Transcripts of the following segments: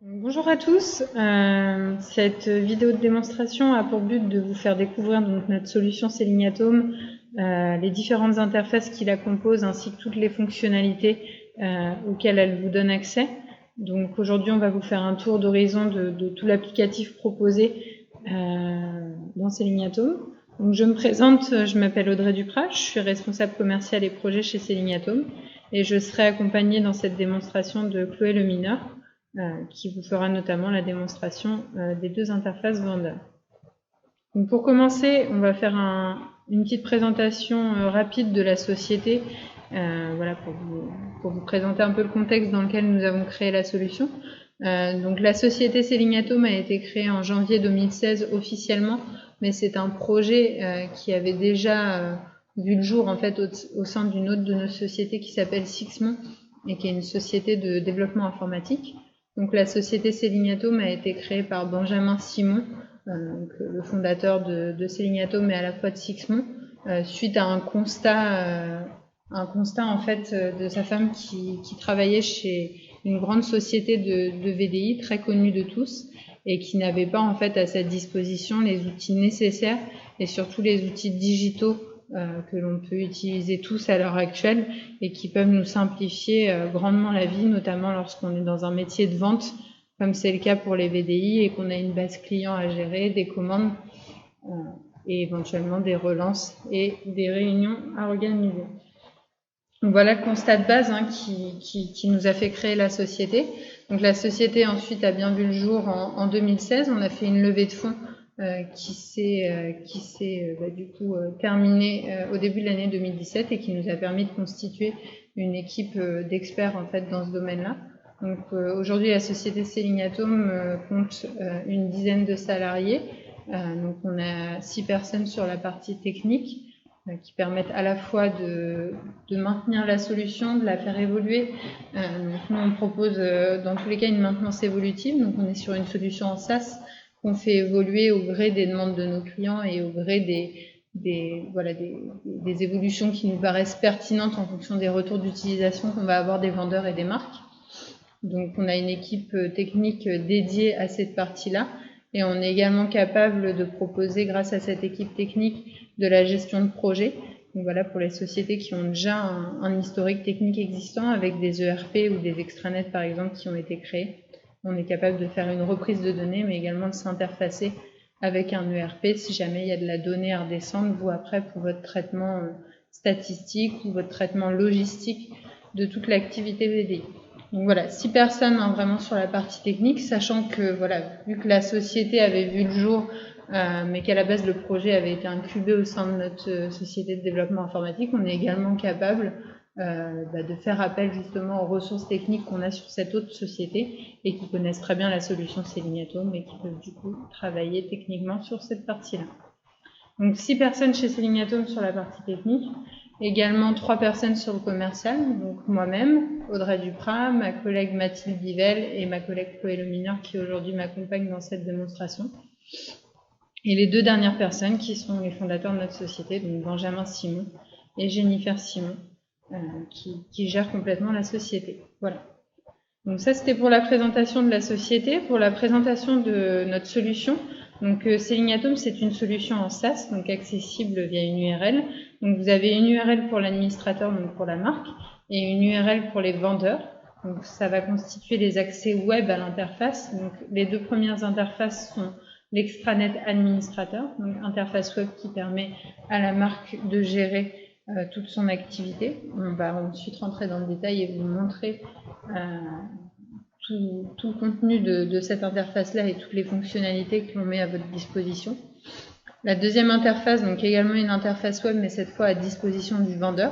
Bonjour à tous, cette vidéo de démonstration a pour but de vous faire découvrir donc notre solution Selenium, les différentes interfaces qui la composent ainsi que toutes les fonctionnalités auxquelles elle vous donne accès. Donc aujourd'hui on va vous faire un tour d'horizon de tout l'applicatif proposé dans Selenium. Donc je me présente, je m'appelle Audrey Duprat, je suis responsable commercial et projet chez Selenium et je serai accompagnée dans cette démonstration de Chloé Lemineur, qui vous fera notamment la démonstration des deux interfaces vendeurs. Donc pour commencer, on va faire une petite présentation rapide de la société, voilà, pour vous présenter un peu le contexte dans lequel nous avons créé la solution. Donc la société Selenium a été créée en janvier 2016 officiellement, mais c'est un projet qui avait déjà vu le jour en fait au sein d'une autre de nos sociétés qui s'appelle Sixmon et qui est une société de développement informatique. Donc la société Selenium a été créée par Benjamin Simon, le fondateur de Selenium et à la fois de Sixmon, suite à un constat en fait de sa femme qui travaillait chez une grande société de VDI très connue de tous et qui n'avait pas en fait à sa disposition les outils nécessaires et surtout les outils digitaux que l'on peut utiliser tous à l'heure actuelle et qui peuvent nous simplifier grandement la vie, notamment lorsqu'on est dans un métier de vente, comme c'est le cas pour les VDI et qu'on a une base client à gérer, des commandes et éventuellement des relances et des réunions à organiser. Donc voilà le constat de base qui nous a fait créer la société. Donc la société ensuite a bien vu le jour en 2016. On a fait une levée de fonds qui s'est du coup terminée au début de l'année 2017 et qui nous a permis de constituer une équipe d'experts en fait dans ce domaine-là. Donc aujourd'hui la société Selenium compte une dizaine de salariés. Donc on a 6 personnes sur la partie technique qui permettent à la fois de maintenir la solution, de la faire évoluer. Donc nous on propose dans tous les cas une maintenance évolutive. Donc on est sur une solution en SaaS qu'on fait évoluer au gré des demandes de nos clients et au gré des évolutions qui nous paraissent pertinentes en fonction des retours d'utilisation qu'on va avoir des vendeurs et des marques. Donc on a une équipe technique dédiée à cette partie-là et on est également capable de proposer grâce à cette équipe technique de la gestion de projet. Donc voilà, pour les sociétés qui ont déjà un historique technique existant avec des ERP ou des extranets par exemple qui ont été créés. On est capable de faire une reprise de données, mais également de s'interfacer avec un ERP si jamais il y a de la donnée à redescendre, vous après pour votre traitement statistique ou votre traitement logistique de toute l'activité VDI. Donc voilà, 6 personnes vraiment sur la partie technique, sachant que voilà, vu que la société avait vu le jour, mais qu'à la base le projet avait été incubé au sein de notre société de développement informatique, on est également capable de faire appel justement aux ressources techniques qu'on a sur cette autre société et qui connaissent très bien la solution Selenium et qui peuvent du coup travailler techniquement sur cette partie-là. Donc 6 personnes chez Selenium sur la partie technique, également 3 personnes sur le commercial, donc moi-même, Audrey Duprat, ma collègue Mathilde Bivel et ma collègue Chloé Lemineur qui aujourd'hui m'accompagne dans cette démonstration. Et les 2 dernières personnes qui sont les fondateurs de notre société, donc Benjamin Simon et Jennifer Simon, qui gèrent complètement la société. Voilà. Donc ça c'était pour la présentation de la société. Pour la présentation de notre solution, donc Selenium c'est une solution en SaaS, donc accessible via une URL. Donc vous avez une URL pour l'administrateur, donc pour la marque, et une URL pour les vendeurs. Donc ça va constituer les accès web à l'interface. Donc les 2 premières interfaces sont l'extranet administrateur, donc interface web qui permet à la marque de gérer toute son activité. On va ensuite rentrer dans le détail et vous montrer tout le contenu de cette interface-là et toutes les fonctionnalités que l'on met à votre disposition. La deuxième interface, donc également une interface web, mais cette fois à disposition du vendeur,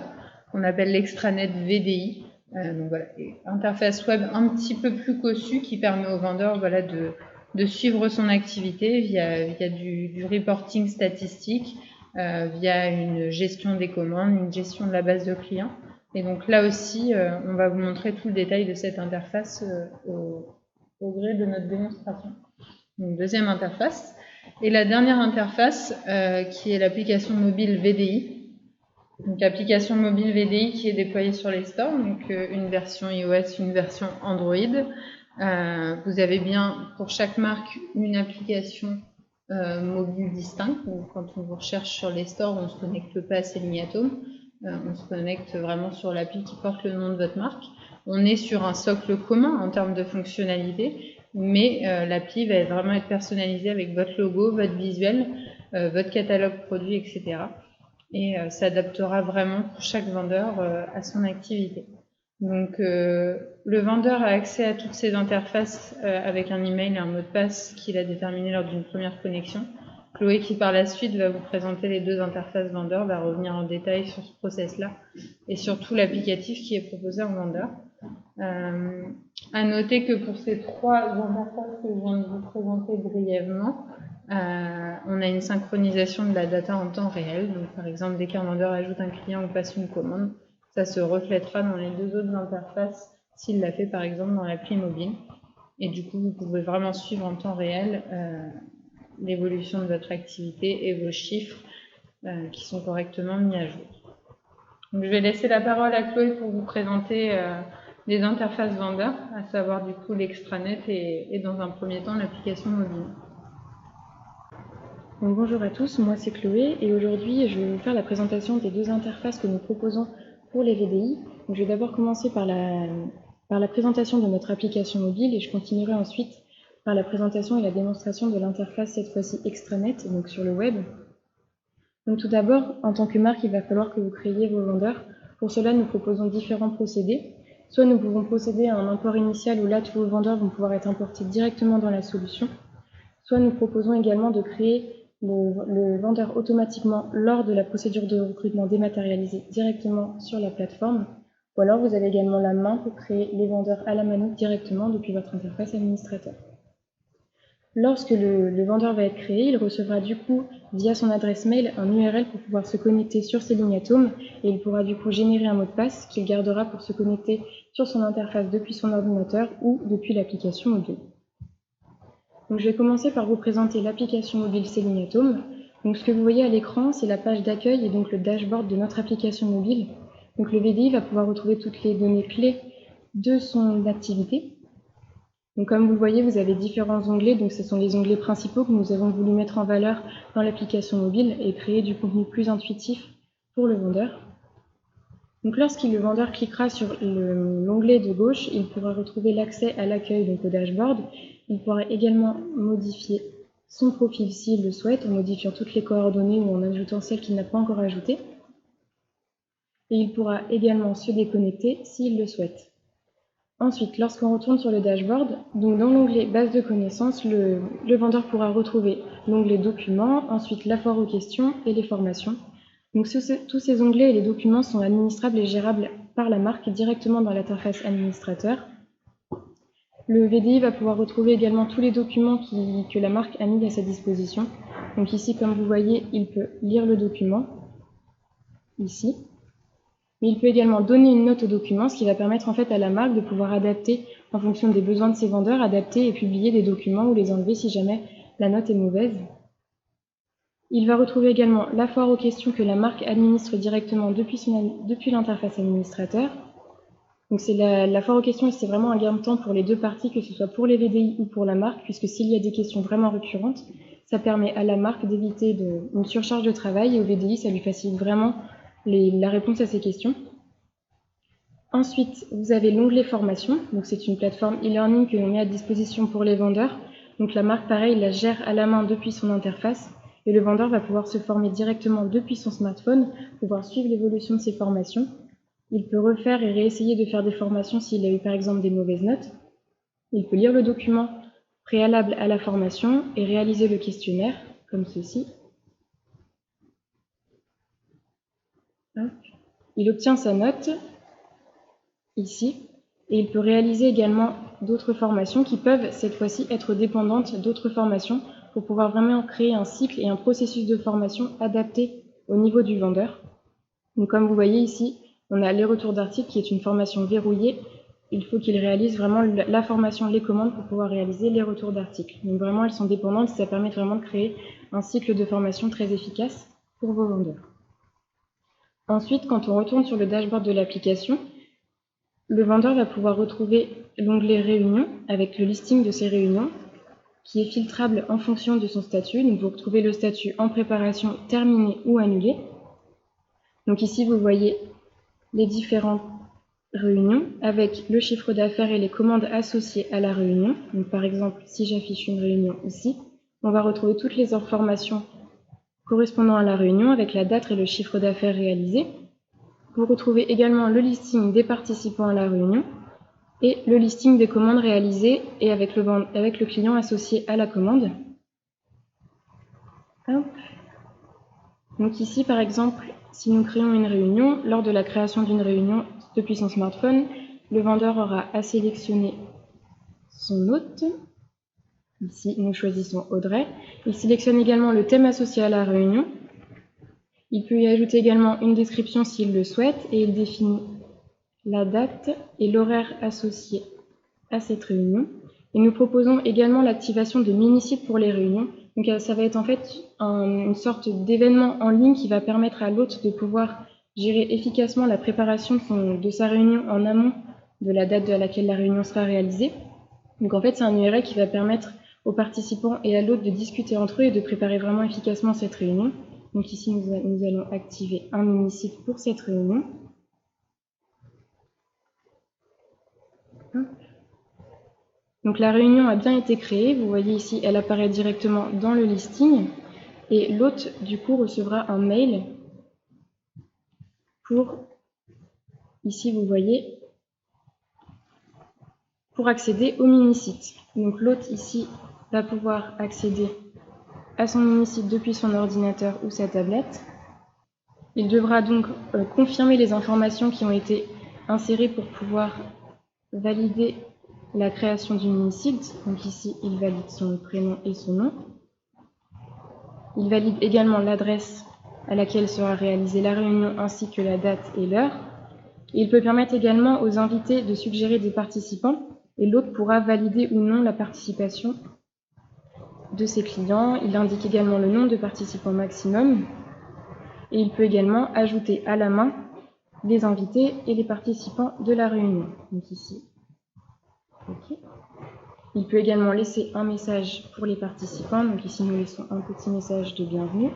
qu'on appelle l'extranet VDI. Donc voilà, interface web un petit peu plus cossue qui permet au vendeur voilà, de suivre son activité via du reporting statistique, via une gestion des commandes, une gestion de la base de clients. Et donc là aussi, on va vous montrer tout le détail de cette interface au gré de notre démonstration. Donc deuxième interface. Et la dernière interface, qui est l'application mobile VDI. Donc application mobile VDI qui est déployée sur les stores, donc une version iOS, une version Android. Vous avez bien pour chaque marque une application mobile distincte. Donc, quand on vous recherche sur les stores, on ne se connecte pas à Selling@Home. On se connecte vraiment sur l'appli qui porte le nom de votre marque. On est sur un socle commun en termes de fonctionnalité, mais l'appli va vraiment être personnalisée avec votre logo, votre visuel, votre catalogue produit, etc. Et s'adaptera vraiment pour chaque vendeur à son activité. Donc le vendeur a accès à toutes ces interfaces avec un email et un mot de passe qu'il a déterminé lors d'une première connexion. Chloé, qui par la suite va vous présenter les deux interfaces vendeur, va revenir en détail sur ce process-là et surtout l'applicatif qui est proposé en vendeur. À noter que pour ces trois interfaces que je viens de vous présenter brièvement, on a une synchronisation de la data en temps réel. Donc, par exemple, dès qu'un vendeur ajoute un client ou passe une commande, ça se reflètera dans les deux autres interfaces s'il l'a fait, par exemple, dans l'appli mobile. Et du coup, vous pouvez vraiment suivre en temps réel l'évolution de votre activité et vos chiffres qui sont correctement mis à jour. Donc, je vais laisser la parole à Chloé pour vous présenter les interfaces vendeurs, à savoir du coup l'extranet et dans un premier temps l'application mobile. Donc, bonjour à tous, moi c'est Chloé et aujourd'hui je vais vous faire la présentation des deux interfaces que nous proposons pour les VDI. Donc, je vais d'abord commencer par la présentation de notre application mobile et je continuerai ensuite par la présentation et la démonstration de l'interface cette fois-ci extranet, donc sur le web. Donc tout d'abord, en tant que marque, il va falloir que vous créiez vos vendeurs. Pour cela, nous proposons différents procédés. Soit nous pouvons procéder à un import initial où là tous vos vendeurs vont pouvoir être importés directement dans la solution. Soit nous proposons également de créer le vendeur automatiquement lors de la procédure de recrutement dématérialisée directement sur la plateforme. Ou alors vous avez également la main pour créer les vendeurs à la manette directement depuis votre interface administrateur. Lorsque le vendeur va être créé, il recevra du coup via son adresse mail un URL pour pouvoir se connecter sur Selling@Home et il pourra du coup générer un mot de passe qu'il gardera pour se connecter sur son interface depuis son ordinateur ou depuis l'application mobile. Donc, je vais commencer par vous présenter l'application mobile Selling@Home. Donc, ce que vous voyez à l'écran, c'est la page d'accueil et donc le dashboard de notre application mobile. Donc, le VDI va pouvoir retrouver toutes les données clés de son activité. Donc, comme vous le voyez, vous avez différents onglets. Donc, ce sont les onglets principaux que nous avons voulu mettre en valeur dans l'application mobile et créer du contenu plus intuitif pour le vendeur. Donc, le vendeur cliquera sur l'onglet de gauche, il pourra retrouver l'accès à l'accueil, donc au dashboard. Il pourra également modifier son profil s'il le souhaite, en modifiant toutes les coordonnées ou en ajoutant celles qu'il n'a pas encore ajoutées. Et il pourra également se déconnecter s'il le souhaite. Ensuite, lorsqu'on retourne sur le dashboard, donc dans l'onglet base de connaissances, le vendeur pourra retrouver l'onglet documents, ensuite la foire aux questions et les formations. Donc tous ces onglets et les documents sont administrables et gérables par la marque directement dans l'interface administrateur. Le VDI va pouvoir retrouver également tous les documents que la marque a mis à sa disposition. Donc ici, comme vous voyez, il peut lire le document, ici. Mais il peut également donner une note au document, ce qui va permettre en fait à la marque de pouvoir adapter en fonction des besoins de ses vendeurs, adapter et publier des documents ou les enlever si jamais la note est mauvaise. Il va retrouver également la foire aux questions que la marque administre directement depuis l'interface administrateur. Donc c'est la foire aux questions, c'est vraiment un gain de temps pour les deux parties, que ce soit pour les VDI ou pour la marque, puisque s'il y a des questions vraiment récurrentes, ça permet à la marque d'éviter une surcharge de travail et au VDI, ça lui facilite vraiment la réponse à ces questions. Ensuite, vous avez l'onglet formation. Donc c'est une plateforme e-learning que l'on met à disposition pour les vendeurs. Donc la marque, pareil, la gère à la main depuis son interface. Et le vendeur va pouvoir se former directement depuis son smartphone, pouvoir suivre l'évolution de ses formations. Il peut refaire et réessayer de faire des formations s'il a eu par exemple des mauvaises notes. Il peut lire le document préalable à la formation et réaliser le questionnaire, comme ceci. Il obtient sa note, ici, et il peut réaliser également d'autres formations qui peuvent cette fois-ci être dépendantes d'autres formations pour pouvoir vraiment créer un cycle et un processus de formation adapté au niveau du vendeur. Donc comme vous voyez ici, on a les retours d'articles qui est une formation verrouillée. Il faut qu'il réalise vraiment la formation, les commandes pour pouvoir réaliser les retours d'articles. Donc vraiment, elles sont dépendantes et ça permet vraiment de créer un cycle de formation très efficace pour vos vendeurs. Ensuite, quand on retourne sur le dashboard de l'application, le vendeur va pouvoir retrouver l'onglet Réunions avec le listing de ses réunions qui est filtrable en fonction de son statut. Donc vous retrouvez le statut en préparation, terminé ou annulé. Donc ici vous voyez les différentes réunions avec le chiffre d'affaires et les commandes associées à la réunion. Donc par exemple, si j'affiche une réunion ici, on va retrouver toutes les informations correspondant à la réunion avec la date et le chiffre d'affaires réalisé. Vous retrouvez également le listing des participants à la réunion et le listing des commandes réalisées et avec le client associé à la commande. Hop. Donc ici, par exemple, si nous créons une réunion, lors de la création d'une réunion depuis son smartphone, le vendeur aura à sélectionner son hôte. Ici, nous choisissons Audrey. Il sélectionne également le thème associé à la réunion. Il peut y ajouter également une description s'il le souhaite et il définit la date et l'horaire associés à cette réunion. Et nous proposons également l'activation de mini-sites pour les réunions. Donc ça va être en fait une sorte d'événement en ligne qui va permettre à l'hôte de pouvoir gérer efficacement la préparation de sa réunion en amont de la date à laquelle la réunion sera réalisée. Donc en fait, c'est un URL qui va permettre aux participants et à l'hôte de discuter entre eux et de préparer vraiment efficacement cette réunion. Donc ici, nous allons activer un mini-site pour cette réunion. Donc la réunion a bien été créée, vous voyez ici, elle apparaît directement dans le listing et l'hôte du coup recevra un mail pour, ici vous voyez, pour accéder au mini-site. Donc l'hôte ici va pouvoir accéder à son mini-site depuis son ordinateur ou sa tablette. Il devra donc confirmer les informations qui ont été insérées pour pouvoir valider la création du mini-site. Donc ici, il valide son prénom et son nom. Il valide également l'adresse à laquelle sera réalisée la réunion ainsi que la date et l'heure. Il peut permettre également aux invités de suggérer des participants et l'hôte pourra valider ou non la participation de ses clients. Il indique également le nombre de participants maximum et il peut également ajouter à la main les invités et les participants de la réunion. Donc ici, OK. Il peut également laisser un message pour les participants. Donc ici, nous laissons un petit message de bienvenue.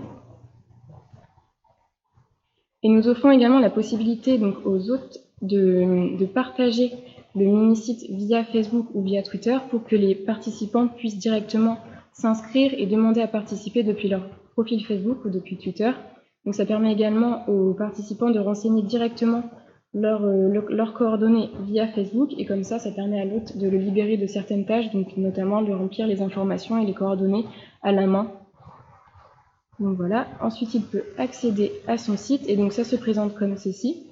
Et nous offrons également la possibilité donc, aux hôtes de partager le mini-site via Facebook ou via Twitter pour que les participants puissent directement s'inscrire et demander à participer depuis leur profil Facebook ou depuis Twitter. Donc ça permet également aux participants de renseigner directement leurs coordonnées via Facebook et comme ça permet à l'hôte de le libérer de certaines tâches, donc notamment de remplir les informations et les coordonnées à la main. Donc voilà, ensuite il peut accéder à son site et donc ça se présente comme ceci.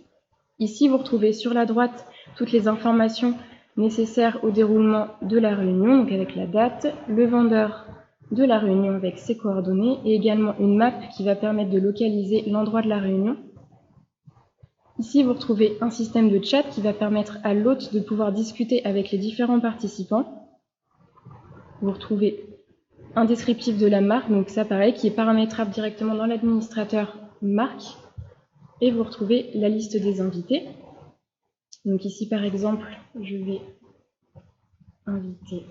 Ici vous retrouvez sur la droite toutes les informations nécessaires au déroulement de la réunion, donc avec la date, le vendeur de la réunion avec ses coordonnées et également une map qui va permettre de localiser l'endroit de la réunion. Ici, vous retrouvez un système de chat qui va permettre à l'hôte de pouvoir discuter avec les différents participants. Vous retrouvez un descriptif de la marque, donc ça pareil, qui est paramétrable directement dans l'administrateur marque. Et vous retrouvez la liste des invités. Donc ici, par exemple, je vais inviter.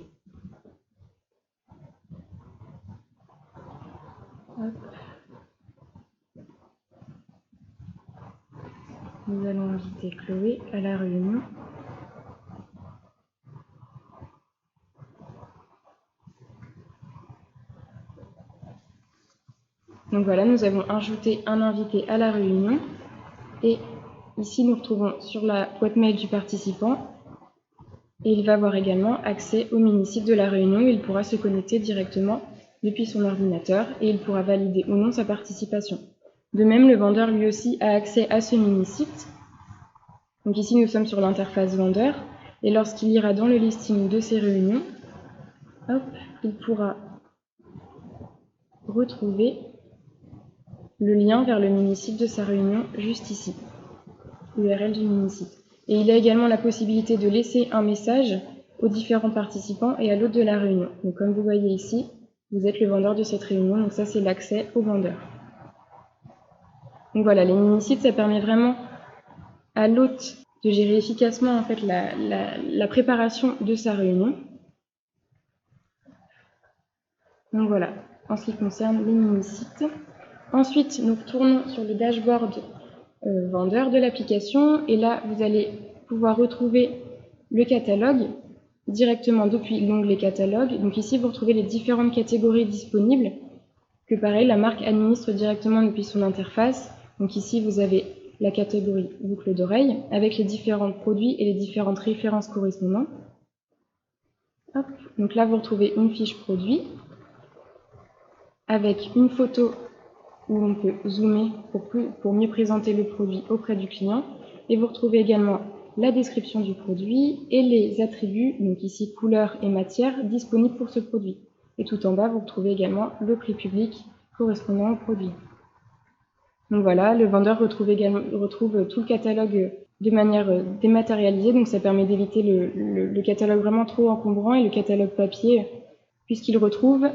Hop. Nous allons inviter Chloé à la réunion. Donc voilà, nous avons ajouté un invité à la réunion. Et ici, nous retrouvons sur la boîte mail du participant. Et il va avoir également accès au mini-site de la réunion. Il pourra se connecter directement depuis son ordinateur et il pourra valider ou non sa participation. De même, le vendeur lui aussi a accès à ce mini-site. Donc ici, nous sommes sur l'interface vendeur. Et lorsqu'il ira dans le listing de ses réunions, hop, il pourra retrouver le lien vers le mini-site de sa réunion juste ici, l'URL du mini-site. Et il a également la possibilité de laisser un message aux différents participants et à l'hôte de la réunion. Donc comme vous voyez ici, vous êtes le vendeur de cette réunion, donc ça c'est l'accès au vendeur. Donc voilà, les mini-sites, ça permet vraiment à l'hôte de gérer efficacement en fait la préparation de sa réunion. Donc voilà, en ce qui concerne les mini-sites. Ensuite, nous retournons sur le dashboard vendeur de l'application et là, vous allez pouvoir retrouver le catalogue directement depuis l'onglet catalogue. Donc ici, vous retrouvez les différentes catégories disponibles que pareil, la marque administre directement depuis son interface. Donc ici, vous avez la catégorie boucle d'oreille avec les différents produits et les différentes références correspondantes. Hop. Donc là, vous retrouvez une fiche produit avec une photo où on peut zoomer pour mieux présenter le produit auprès du client. Et vous retrouvez également la description du produit et les attributs, donc ici couleur et matière, disponibles pour ce produit. Et tout en bas, vous retrouvez également le prix public correspondant au produit. Donc voilà, le vendeur retrouve tout le catalogue de manière dématérialisée, donc ça permet d'éviter le catalogue vraiment trop encombrant et le catalogue papier, puisqu'il retrouve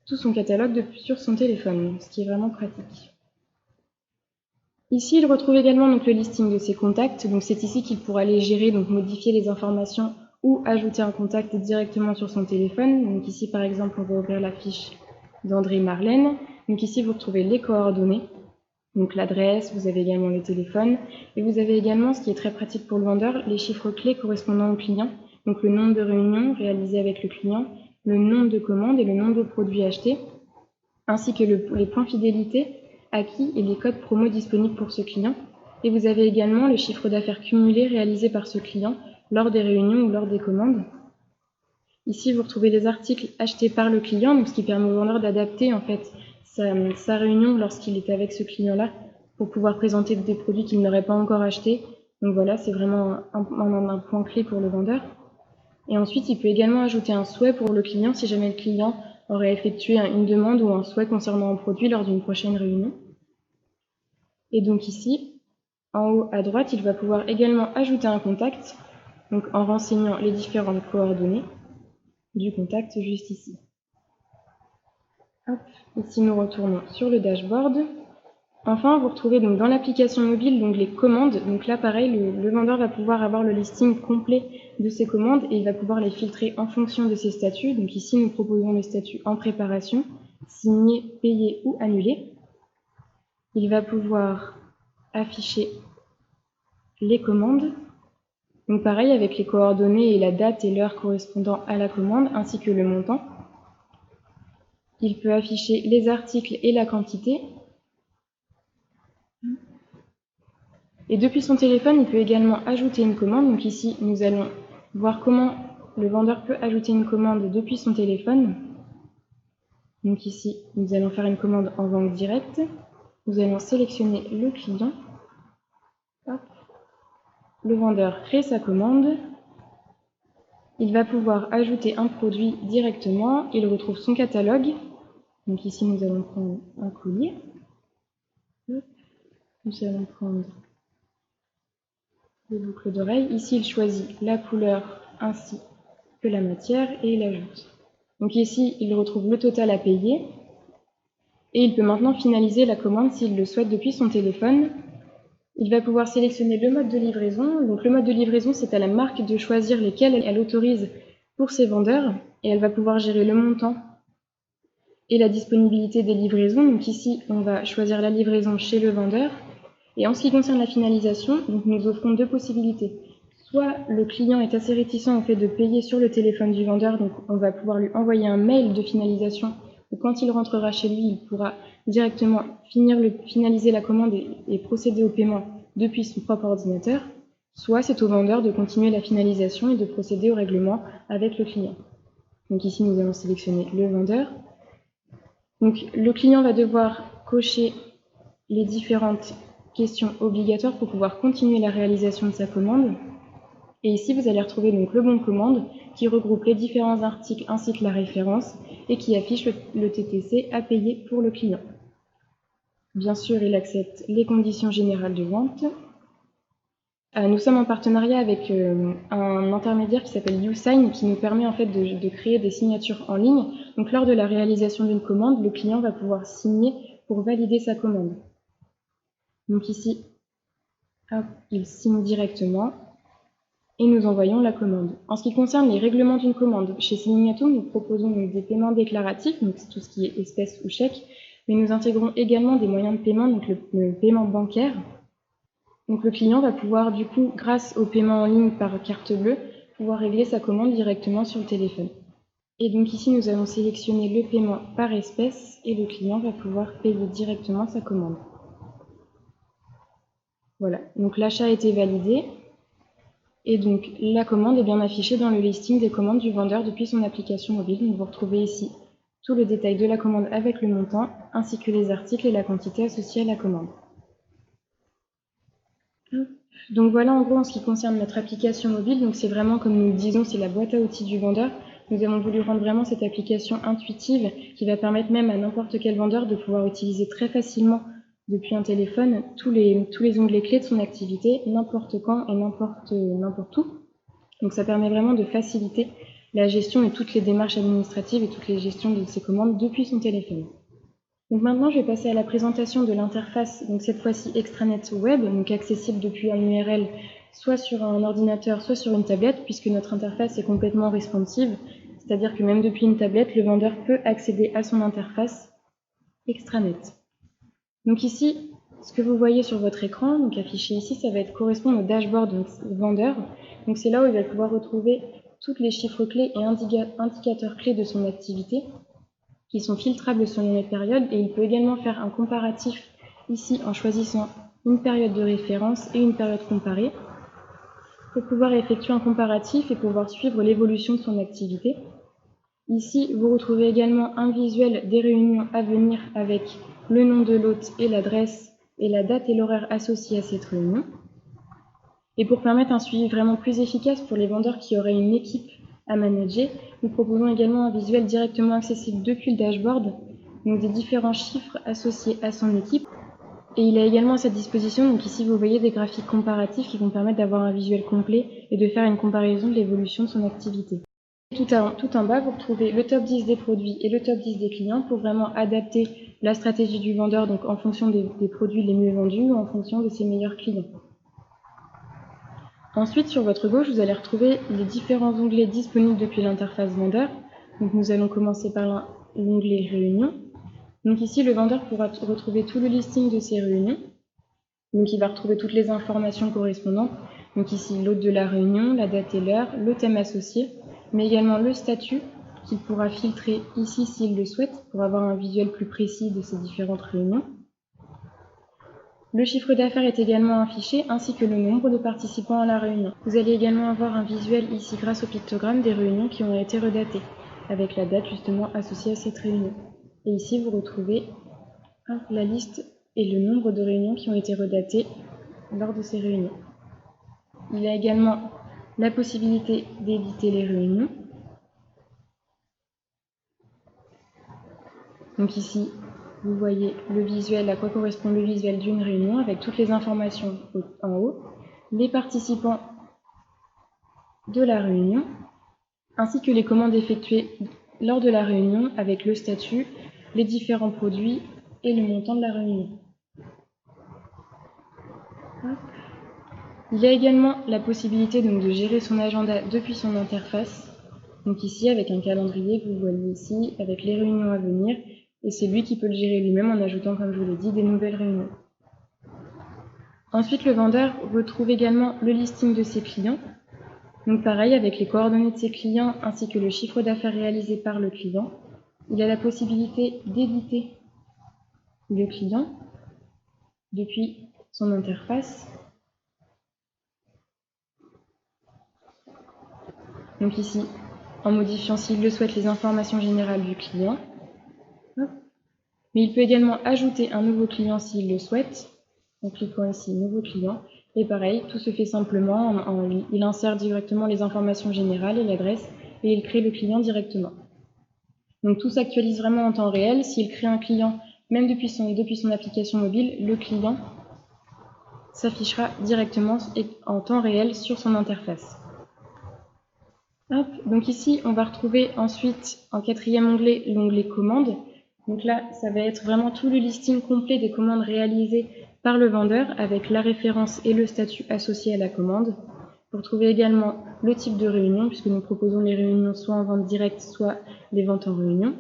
tout son catalogue sur son téléphone, ce qui est vraiment pratique. Ici, il retrouve également donc, le listing de ses contacts, donc c'est ici qu'il pourra les gérer, donc modifier les informations ou ajouter un contact directement sur son téléphone. Donc ici, par exemple, on va ouvrir la fiche d'André Marlène. Donc ici, vous retrouvez les coordonnées, donc l'adresse, vous avez également le téléphone, et vous avez également, ce qui est très pratique pour le vendeur, les chiffres clés correspondant au client, donc le nombre de réunions réalisées avec le client, le nombre de commandes et le nombre de produits achetés, ainsi que les points fidélité acquis et les codes promo disponibles pour ce client. Et vous avez également le chiffre d'affaires cumulé réalisé par ce client lors des réunions ou lors des commandes. Ici, vous retrouvez les articles achetés par le client, donc ce qui permet au vendeur d'adapter en fait sa réunion lorsqu'il est avec ce client-là pour pouvoir présenter des produits qu'il n'aurait pas encore achetés. Donc voilà, c'est vraiment un point clé pour le vendeur. Et ensuite, il peut également ajouter un souhait pour le client si jamais le client aurait effectué une demande ou un souhait concernant un produit lors d'une prochaine réunion. Et donc ici, en haut à droite, il va pouvoir également ajouter un contact, donc en renseignant les différentes coordonnées du contact juste ici. Hop. Ici, nous retournons sur le dashboard. Enfin, vous retrouvez donc dans l'application mobile donc les commandes. Donc là, pareil, le vendeur va pouvoir avoir le listing complet de ses commandes et il va pouvoir les filtrer en fonction de ses statuts. Donc ici, nous proposons le statut en préparation, signé, payé ou annulé. Il va pouvoir afficher les commandes. Donc pareil, avec les coordonnées et la date et l'heure correspondant à la commande, ainsi que le montant. Il peut afficher les articles et la quantité. Et depuis son téléphone, il peut également ajouter une commande. Donc ici, nous allons voir comment le vendeur peut ajouter une commande depuis son téléphone. Donc ici, nous allons faire une commande en vente directe. Nous allons sélectionner le client. Hop. Le vendeur crée sa commande. Il va pouvoir ajouter un produit directement. Il retrouve son catalogue. Donc ici, nous allons prendre un collier. Hop. Nous allons prendre les boucles d'oreilles. Ici, il choisit la couleur ainsi que la matière et il ajoute. Donc ici, il retrouve le total à payer et il peut maintenant finaliser la commande s'il le souhaite depuis son téléphone. Il va pouvoir sélectionner le mode de livraison. Donc le mode de livraison, c'est à la marque de choisir lesquels elle autorise pour ses vendeurs et elle va pouvoir gérer le montant et la disponibilité des livraisons. Donc ici, on va choisir la livraison chez le vendeur. Et en ce qui concerne la finalisation, donc nous offrons deux possibilités. Soit le client est assez réticent au fait de payer sur le téléphone du vendeur, donc on va pouvoir lui envoyer un mail de finalisation, où quand il rentrera chez lui, il pourra directement finaliser la commande et procéder au paiement depuis son propre ordinateur. Soit c'est au vendeur de continuer la finalisation et de procéder au règlement avec le client. Donc ici, nous allons sélectionner le vendeur. Donc le client va devoir cocher les différentes questions obligatoires pour pouvoir continuer la réalisation de sa commande. Et ici, vous allez retrouver donc le bon de commande qui regroupe les différents articles ainsi que la référence et qui affiche le TTC à payer pour le client. Bien sûr, il accepte les conditions générales de vente. Nous sommes en partenariat avec un intermédiaire qui s'appelle YouSign qui nous permet en fait de créer des signatures en ligne. Donc lors de la réalisation d'une commande, le client va pouvoir signer pour valider sa commande. Donc ici, Hop, il signe directement et nous envoyons la commande. En ce qui concerne les règlements d'une commande, chez Selignatum, nous proposons des paiements déclaratifs, donc c'est tout ce qui est espèces ou chèques, mais nous intégrons également des moyens de paiement, donc le paiement bancaire. Donc le client va pouvoir du coup, grâce au paiement en ligne par carte bleue, pouvoir régler sa commande directement sur le téléphone. Et donc ici, nous allons sélectionner le paiement par espèce et le client va pouvoir payer directement sa commande. Voilà, donc l'achat a été validé. Et donc, la commande est bien affichée dans le listing des commandes du vendeur depuis son application mobile. Donc, vous retrouvez ici tout le détail de la commande avec le montant, ainsi que les articles et la quantité associée à la commande. Donc voilà en gros en ce qui concerne notre application mobile. Donc c'est vraiment, comme nous le disons, c'est la boîte à outils du vendeur. Nous avons voulu rendre vraiment cette application intuitive qui va permettre même à n'importe quel vendeur de pouvoir utiliser très facilement depuis un téléphone tous les onglets clés de son activité, n'importe quand et n'importe où. Donc ça permet vraiment de faciliter la gestion et toutes les démarches administratives et toutes les gestions de ses commandes depuis son téléphone. Donc maintenant, je vais passer à la présentation de l'interface, donc cette fois-ci extranet web, donc accessible depuis un URL, soit sur un ordinateur, soit sur une tablette, puisque notre interface est complètement responsive, c'est-à-dire que même depuis une tablette, le vendeur peut accéder à son interface extranet. Donc ici, ce que vous voyez sur votre écran, donc affiché ici, ça va correspondre au dashboard vendeur. Donc c'est là où il va pouvoir retrouver tous les chiffres clés et indicateurs clés de son activité, qui sont filtrables selon les périodes, et il peut également faire un comparatif ici en choisissant une période de référence et une période comparée pour pouvoir effectuer un comparatif et pouvoir suivre l'évolution de son activité. Ici, vous retrouvez également un visuel des réunions à venir avec le nom de l'hôte et l'adresse et la date et l'horaire associés à cette réunion. Et pour permettre un suivi vraiment plus efficace pour les vendeurs qui auraient une équipe à manager, nous proposons également un visuel directement accessible depuis le dashboard, donc des différents chiffres associés à son équipe. Et il a également à sa disposition, donc ici vous voyez des graphiques comparatifs qui vont permettre d'avoir un visuel complet et de faire une comparaison de l'évolution de son activité. Tout en bas, vous retrouvez le top 10 des produits et le top 10 des clients pour vraiment adapter la stratégie du vendeur donc en fonction des produits les mieux vendus ou en fonction de ses meilleurs clients. Ensuite, sur votre gauche, vous allez retrouver les différents onglets disponibles depuis l'interface vendeur. Donc nous allons commencer par l'onglet Réunions. Donc ici, le vendeur pourra retrouver tout le listing de ses réunions. Donc il va retrouver toutes les informations correspondantes. Donc ici, l'hôte de la réunion, la date et l'heure, le thème associé, mais également le statut qu'il pourra filtrer ici s'il le souhaite pour avoir un visuel plus précis de ces différentes réunions. Le chiffre d'affaires est également affiché, ainsi que le nombre de participants à la réunion. Vous allez également avoir un visuel ici grâce au pictogramme des réunions qui ont été redatées, avec la date justement associée à cette réunion. Et ici, vous retrouvez la liste et le nombre de réunions qui ont été redatées lors de ces réunions. Il y a également la possibilité d'éditer les réunions. Donc ici, vous voyez le visuel, à quoi correspond le visuel d'une réunion avec toutes les informations en haut, les participants de la réunion, ainsi que les commandes effectuées lors de la réunion avec le statut, les différents produits et le montant de la réunion. Il y a également la possibilité donc de gérer son agenda depuis son interface. Donc ici, avec un calendrier que vous voyez ici, avec les réunions à venir, et c'est lui qui peut le gérer lui-même en ajoutant, comme je vous l'ai dit, des nouvelles réunions. Ensuite, le vendeur retrouve également le listing de ses clients. Donc pareil, avec les coordonnées de ses clients ainsi que le chiffre d'affaires réalisé par le client. Il a la possibilité d'éditer le client depuis son interface. Donc ici, en modifiant s'il le souhaite les informations générales du client. Mais il peut également ajouter un nouveau client s'il le souhaite, en cliquant ici nouveau client. Et pareil, tout se fait simplement, il insère directement les informations générales et l'adresse, et il crée le client directement. Donc tout s'actualise vraiment en temps réel. S'il crée un client, même depuis son application mobile, le client s'affichera directement en temps réel sur son interface. Hop, donc ici, on va retrouver ensuite, en quatrième onglet, l'onglet commandes. Donc là, ça va être vraiment tout le listing complet des commandes réalisées par le vendeur avec la référence et le statut associé à la commande. Vous retrouvez également le type de réunion, puisque nous proposons les réunions soit en vente directe, soit les ventes en réunion.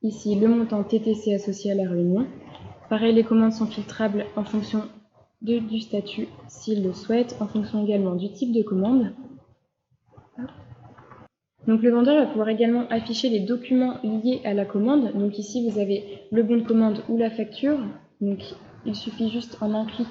Ici, le montant TTC associé à la réunion. Pareil, les commandes sont filtrables en fonction du statut s'il le souhaite, en fonction également du type de commande. Donc le vendeur va pouvoir également afficher les documents liés à la commande. Donc ici, vous avez le bon de commande ou la facture. Donc il suffit juste en un clic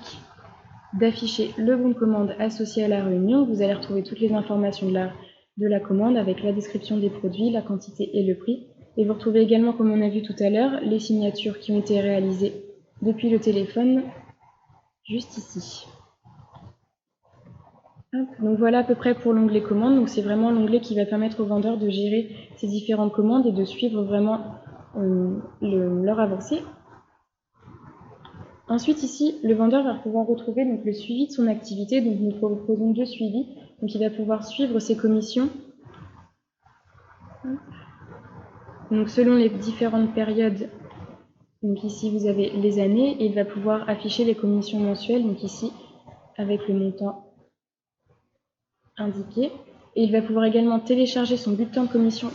d'afficher le bon de commande associé à la réunion. Vous allez retrouver toutes les informations de la commande avec la description des produits, la quantité et le prix. Et vous retrouvez également, comme on a vu tout à l'heure, les signatures qui ont été réalisées depuis le téléphone, juste ici. Donc voilà à peu près pour l'onglet commandes. Donc c'est vraiment l'onglet qui va permettre au vendeur de gérer ses différentes commandes et de suivre vraiment leur avancée. Ensuite ici, le vendeur va pouvoir retrouver donc, le suivi de son activité. Donc nous proposons 2 suivis. Donc il va pouvoir suivre ses commissions. Donc selon les différentes périodes, donc ici vous avez les années et il va pouvoir afficher les commissions mensuelles. Donc ici avec le montant indiqué. Et il va pouvoir également télécharger son bulletin de commission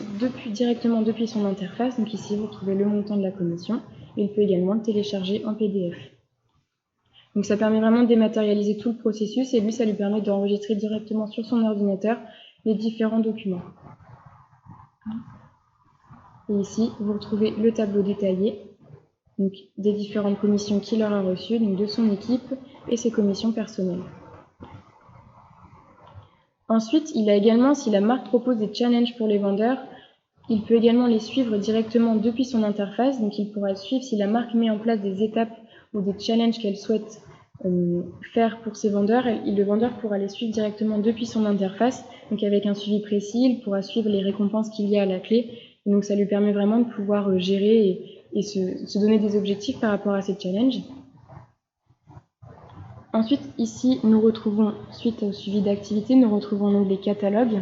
directement depuis son interface. Donc ici, vous trouvez le montant de la commission. Et il peut également le télécharger en PDF. Donc ça permet vraiment de dématérialiser tout le processus et lui, ça lui permet d'enregistrer directement sur son ordinateur les différents documents. Et ici, vous retrouvez le tableau détaillé donc, des différentes commissions qu'il aura reçues, donc de son équipe et ses commissions personnelles. Ensuite, il a également, si la marque propose des challenges pour les vendeurs, il peut également les suivre directement depuis son interface. Donc, il pourra suivre si la marque met en place des étapes ou des challenges qu'elle souhaite faire pour ses vendeurs. Le vendeur pourra les suivre directement depuis son interface. Donc, avec un suivi précis, il pourra suivre les récompenses qu'il y a à la clé. Et donc, ça lui permet vraiment de pouvoir gérer et se donner des objectifs par rapport à ces challenges. Ensuite, ici, nous retrouvons, suite au suivi d'activité, nous retrouvons l'onglet catalogue.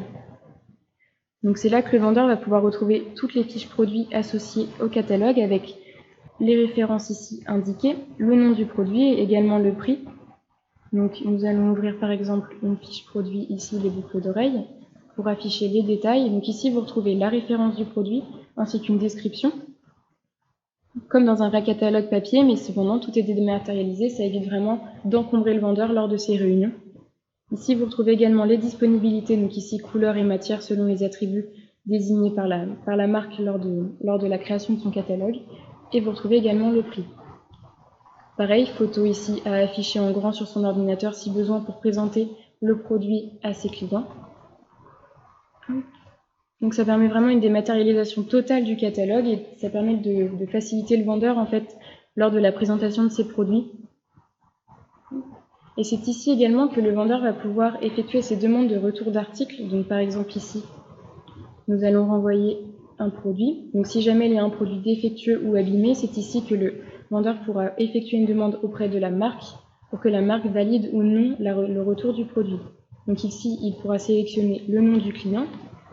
Donc c'est là que le vendeur va pouvoir retrouver toutes les fiches produits associées au catalogue avec les références ici indiquées, le nom du produit et également le prix. Donc nous allons ouvrir par exemple une fiche produit ici, les boucles d'oreilles, pour afficher les détails. Donc ici, vous retrouvez la référence du produit ainsi qu'une description. Comme dans un vrai catalogue papier, mais cependant tout est dématérialisé, ça évite vraiment d'encombrer le vendeur lors de ces réunions. Ici, vous retrouvez également les disponibilités, donc ici couleur et matière selon les attributs désignés par la marque lors de la création de son catalogue. Et vous retrouvez également le prix. Pareil, photo ici à afficher en grand sur son ordinateur si besoin pour présenter le produit à ses clients. Donc ça permet vraiment une dématérialisation totale du catalogue et ça permet de faciliter le vendeur en fait lors de la présentation de ses produits. Et c'est ici également que le vendeur va pouvoir effectuer ses demandes de retour d'articles. Donc par exemple ici, nous allons renvoyer un produit. Donc si jamais il y a un produit défectueux ou abîmé, c'est ici que le vendeur pourra effectuer une demande auprès de la marque pour que la marque valide ou non le retour du produit. Donc ici, il pourra sélectionner le nom du client,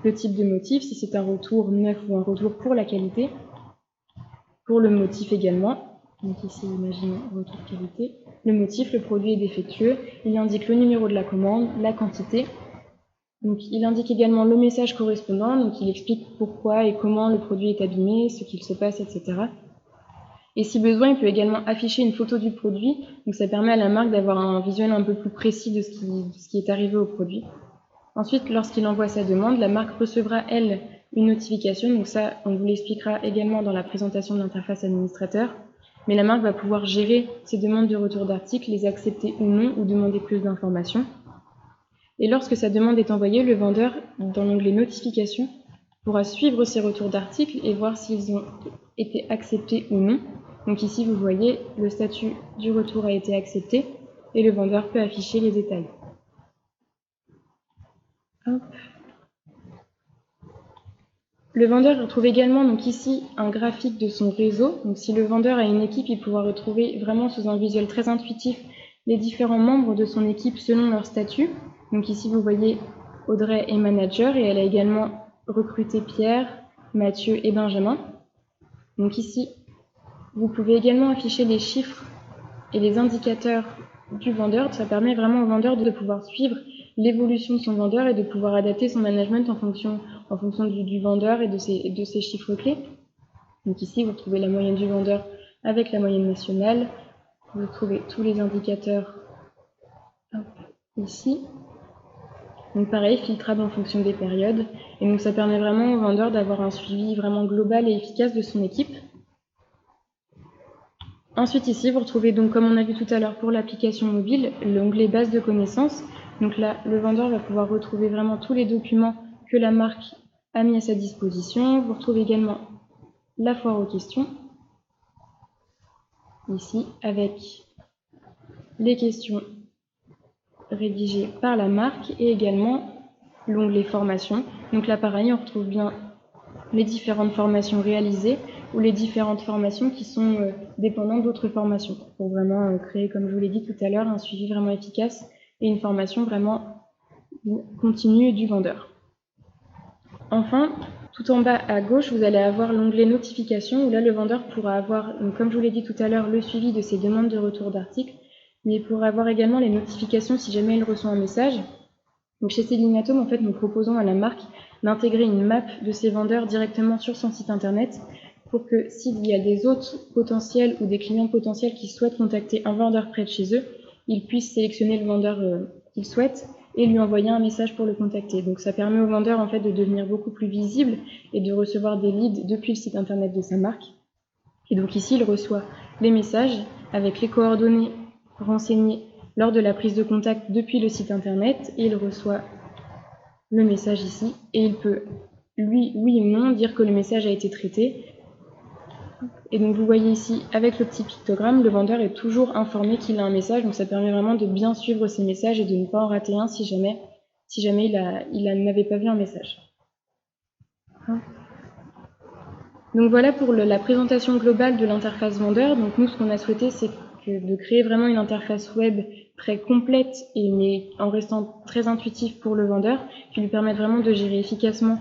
le type de motif, si c'est un retour neuf ou un retour pour la qualité, pour le motif également. Donc ici, imaginons retour qualité. Le motif, le produit est défectueux. Il indique le numéro de la commande, la quantité. Donc il indique également le message correspondant. Donc il explique pourquoi et comment le produit est abîmé, ce qu'il se passe, etc. Et si besoin, il peut également afficher une photo du produit. Donc ça permet à la marque d'avoir un visuel un peu plus précis de ce qui est arrivé au produit. Ensuite, lorsqu'il envoie sa demande, la marque recevra, elle, une notification. Donc ça, on vous l'expliquera également dans la présentation de l'interface administrateur. Mais la marque va pouvoir gérer ses demandes de retour d'articles, les accepter ou non, ou demander plus d'informations. Et lorsque sa demande est envoyée, le vendeur, dans l'onglet notification, pourra suivre ses retours d'articles et voir s'ils ont été acceptés ou non. Donc ici, vous voyez, le statut du retour a été accepté et le vendeur peut afficher les détails. Hop. Le vendeur retrouve également donc ici un graphique de son réseau. Donc si le vendeur a une équipe, il pourra retrouver vraiment sous un visuel très intuitif les différents membres de son équipe selon leur statut. Donc ici vous voyez Audrey est manager et elle a également recruté Pierre, Mathieu et Benjamin. Donc ici vous pouvez également afficher les chiffres et les indicateurs du vendeur. Ça permet vraiment au vendeur de pouvoir suivre l'évolution de son vendeur et de pouvoir adapter son management en fonction du vendeur et de ses chiffres clés. Donc ici, vous trouvez la moyenne du vendeur avec la moyenne nationale. Vous trouvez tous les indicateurs ici. Donc pareil, filtrable en fonction des périodes. Et donc ça permet vraiment au vendeur d'avoir un suivi vraiment global et efficace de son équipe. Ensuite ici, vous retrouvez donc, comme on a vu tout à l'heure pour l'application mobile, l'onglet base de connaissances. Donc là, le vendeur va pouvoir retrouver vraiment tous les documents que la marque a mis à sa disposition. Vous retrouvez également la foire aux questions, ici, avec les questions rédigées par la marque et également l'onglet formation. Donc là, pareil, on retrouve bien les différentes formations réalisées ou les différentes formations qui sont dépendantes d'autres formations pour vraiment créer, comme je vous l'ai dit tout à l'heure, un suivi vraiment efficace et une formation vraiment continue du vendeur. Enfin, tout en bas à gauche, vous allez avoir l'onglet notification où là, le vendeur pourra avoir, donc, comme je vous l'ai dit tout à l'heure, le suivi de ses demandes de retour d'articles, mais il pourra avoir également les notifications si jamais il reçoit un message. Donc chez Selling@Home, en fait, nous proposons à la marque d'intégrer une map de ses vendeurs directement sur son site internet pour que s'il y a des hôtes potentiels ou des clients potentiels qui souhaitent contacter un vendeur près de chez eux, ils puissent sélectionner le vendeur qu'ils souhaitent et lui envoyer un message pour le contacter. Donc ça permet au vendeur en fait de devenir beaucoup plus visible et de recevoir des leads depuis le site internet de sa marque. Et donc ici, il reçoit les messages avec les coordonnées renseignées lors de la prise de contact depuis le site internet et il reçoit le message ici et il peut, lui, oui ou non, dire que le message a été traité. Et donc vous voyez ici, avec le petit pictogramme, le vendeur est toujours informé qu'il a un message, donc ça permet vraiment de bien suivre ses messages et de ne pas en rater un si jamais il n'avait pas vu un message. Donc voilà pour la présentation globale de l'interface vendeur. Donc nous, ce qu'on a souhaité, c'est de créer vraiment une interface web très complète mais en restant très intuitif pour le vendeur, qui lui permette vraiment de gérer efficacement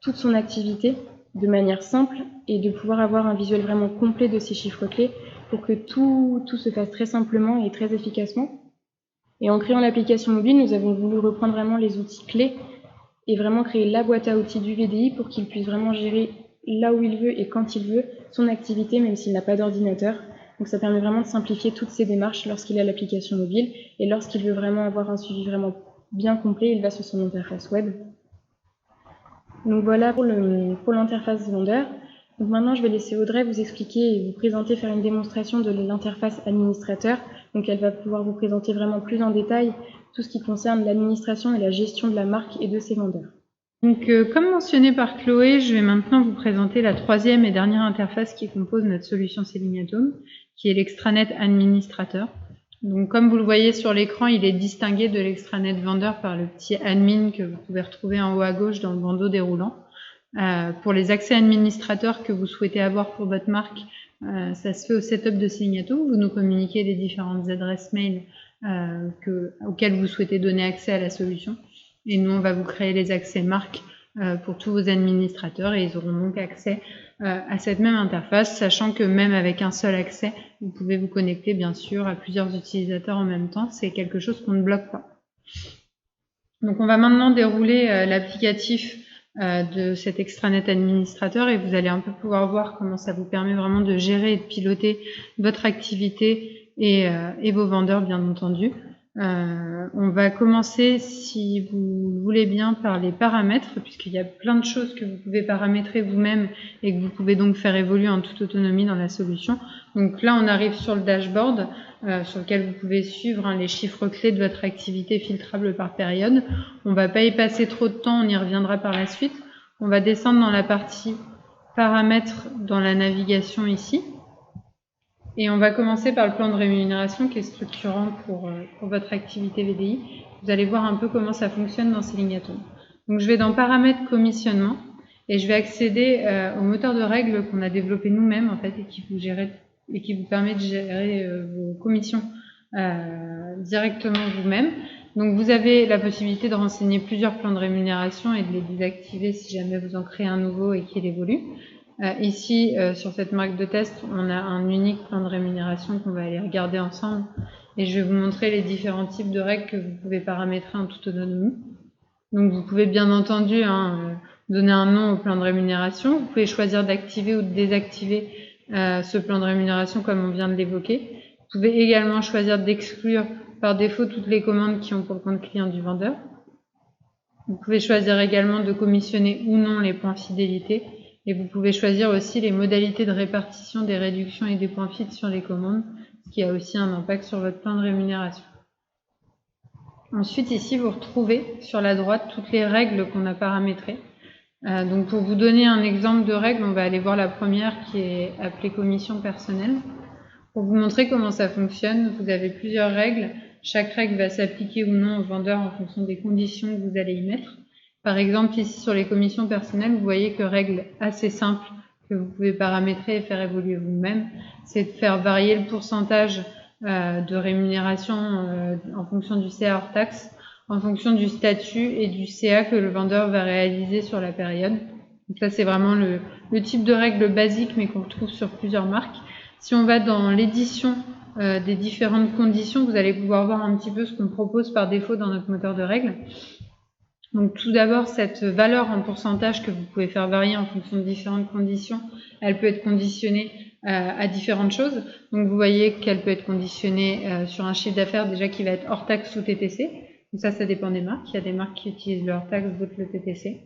toute son activité de manière simple et de pouvoir avoir un visuel vraiment complet de ses chiffres clés pour que tout se fasse très simplement et très efficacement. Et en créant l'application mobile, nous avons voulu reprendre vraiment les outils clés et vraiment créer la boîte à outils du VDI pour qu'il puisse vraiment gérer là où il veut et quand il veut son activité, même s'il n'a pas d'ordinateur. Donc ça permet vraiment de simplifier toutes ses démarches lorsqu'il a l'application mobile et lorsqu'il veut vraiment avoir un suivi vraiment bien complet, il va sur son interface web. Donc voilà pour l'interface vendeur. Donc maintenant, je vais laisser Audrey vous expliquer et vous présenter, faire une démonstration de l'interface administrateur. Donc elle va pouvoir vous présenter vraiment plus en détail tout ce qui concerne l'administration et la gestion de la marque et de ses vendeurs. Donc, comme mentionné par Chloé, je vais maintenant vous présenter la troisième et dernière interface qui compose notre solution Selling@Home, qui est l'extranet administrateur. Donc, comme vous le voyez sur l'écran, il est distingué de l'extranet vendeur par le petit admin que vous pouvez retrouver en haut à gauche dans le bandeau déroulant. Pour les accès administrateurs que vous souhaitez avoir pour votre marque, ça se fait au setup de Selling@Home. Vous nous communiquez les différentes adresses mail auxquelles vous souhaitez donner accès à la solution. Et nous, on va vous créer les accès marques pour tous vos administrateurs et ils auront donc accès à cette même interface, sachant que même avec un seul accès, vous pouvez vous connecter bien sûr à plusieurs utilisateurs en même temps. C'est quelque chose qu'on ne bloque pas. Donc on va maintenant dérouler l'applicatif de cet extranet administrateur et vous allez un peu pouvoir voir comment ça vous permet vraiment de gérer et de piloter votre activité et vos vendeurs bien entendu. On va commencer, si vous voulez bien, par les paramètres, puisqu'il y a plein de choses que vous pouvez paramétrer vous-même et que vous pouvez donc faire évoluer en toute autonomie dans la solution. Donc là, on arrive sur le dashboard, sur lequel vous pouvez suivre les chiffres clés de votre activité filtrable par période. On ne va pas y passer trop de temps, on y reviendra par la suite. On va descendre dans la partie paramètres dans la navigation ici. Et on va commencer par le plan de rémunération qui est structurant pour votre activité VDI. Vous allez voir un peu comment ça fonctionne dans Selling@Home. Donc je vais dans paramètres commissionnement et je vais accéder au moteur de règles qu'on a développé nous-mêmes en fait et qui vous permet de gérer vos commissions directement vous-même. Donc vous avez la possibilité de renseigner plusieurs plans de rémunération et de les désactiver si jamais vous en créez un nouveau et qu'il évolue. Ici, sur cette marque de test, on a un unique plan de rémunération qu'on va aller regarder ensemble. Et je vais vous montrer les différents types de règles que vous pouvez paramétrer en toute autonomie. Donc vous pouvez bien entendu donner un nom au plan de rémunération. Vous pouvez choisir d'activer ou de désactiver ce plan de rémunération comme on vient de l'évoquer. Vous pouvez également choisir d'exclure par défaut toutes les commandes qui ont pour le compte client du vendeur. Vous pouvez choisir également de commissionner ou non les points fidélité. Et vous pouvez choisir aussi les modalités de répartition des réductions et des points FIT sur les commandes, ce qui a aussi un impact sur votre plan de rémunération. Ensuite, ici, vous retrouvez sur la droite toutes les règles qu'on a paramétrées. Donc, pour vous donner un exemple de règle, on va aller voir la première qui est appelée commission personnelle. Pour vous montrer comment ça fonctionne, vous avez plusieurs règles. Chaque règle va s'appliquer ou non au vendeur en fonction des conditions que vous allez y mettre. Par exemple, ici, sur les commissions personnelles, vous voyez que règle assez simple que vous pouvez paramétrer et faire évoluer vous-même, c'est de faire varier le pourcentage de rémunération en fonction du CA hors taxe, en fonction du statut et du CA que le vendeur va réaliser sur la période. Donc ça, c'est vraiment le type de règle basique, mais qu'on retrouve sur plusieurs marques. Si on va dans l'édition des différentes conditions, vous allez pouvoir voir un petit peu ce qu'on propose par défaut dans notre moteur de règles. Donc tout d'abord, cette valeur en pourcentage que vous pouvez faire varier en fonction de différentes conditions, elle peut être conditionnée à différentes choses. Donc vous voyez qu'elle peut être conditionnée sur un chiffre d'affaires déjà qui va être hors taxe ou TTC. Donc ça dépend des marques. Il y a des marques qui utilisent le hors taxe, d'autres le TTC.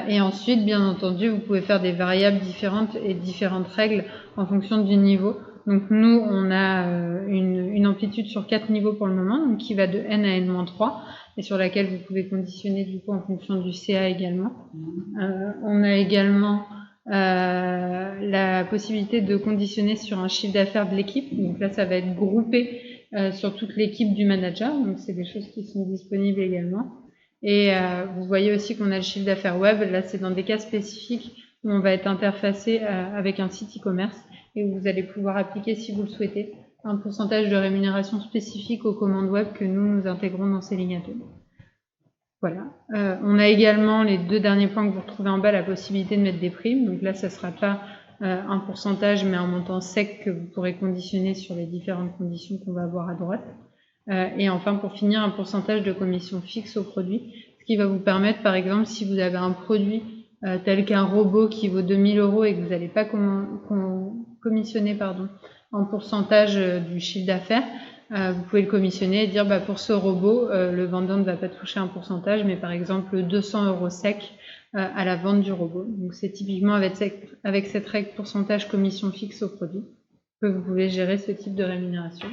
Et ensuite, bien entendu, vous pouvez faire des variables différentes et différentes règles en fonction du niveau. Donc nous, on a une amplitude sur 4 niveaux pour le moment, donc qui va de N à N-3, et sur laquelle vous pouvez conditionner du coup en fonction du CA également. On a également la possibilité de conditionner sur un chiffre d'affaires de l'équipe. Donc là, ça va être groupé sur toute l'équipe du manager. Donc c'est des choses qui sont disponibles également. Et vous voyez aussi qu'on a le chiffre d'affaires web. Là, c'est dans des cas spécifiques où on va être interfacé avec un site e-commerce et où vous allez pouvoir appliquer, si vous le souhaitez, un pourcentage de rémunération spécifique aux commandes web que nous intégrons dans Sellignatum. Voilà. On a également les deux derniers points que vous retrouvez en bas, la possibilité de mettre des primes. Donc là, ça ne sera pas un pourcentage, mais un montant sec que vous pourrez conditionner sur les différentes conditions qu'on va avoir à droite. Et enfin, pour finir, un pourcentage de commission fixe au produit, ce qui va vous permettre, par exemple, si vous avez un produit tel qu'un robot qui vaut 2 000 € et que vous n'allez pas commissionner en pourcentage du chiffre d'affaires, vous pouvez le commissionner et dire pour ce robot, le vendeur ne va pas toucher un pourcentage, mais par exemple 200 € sec à la vente du robot. Donc c'est typiquement avec cette règle pourcentage commission fixe au produit que vous pouvez gérer ce type de rémunération.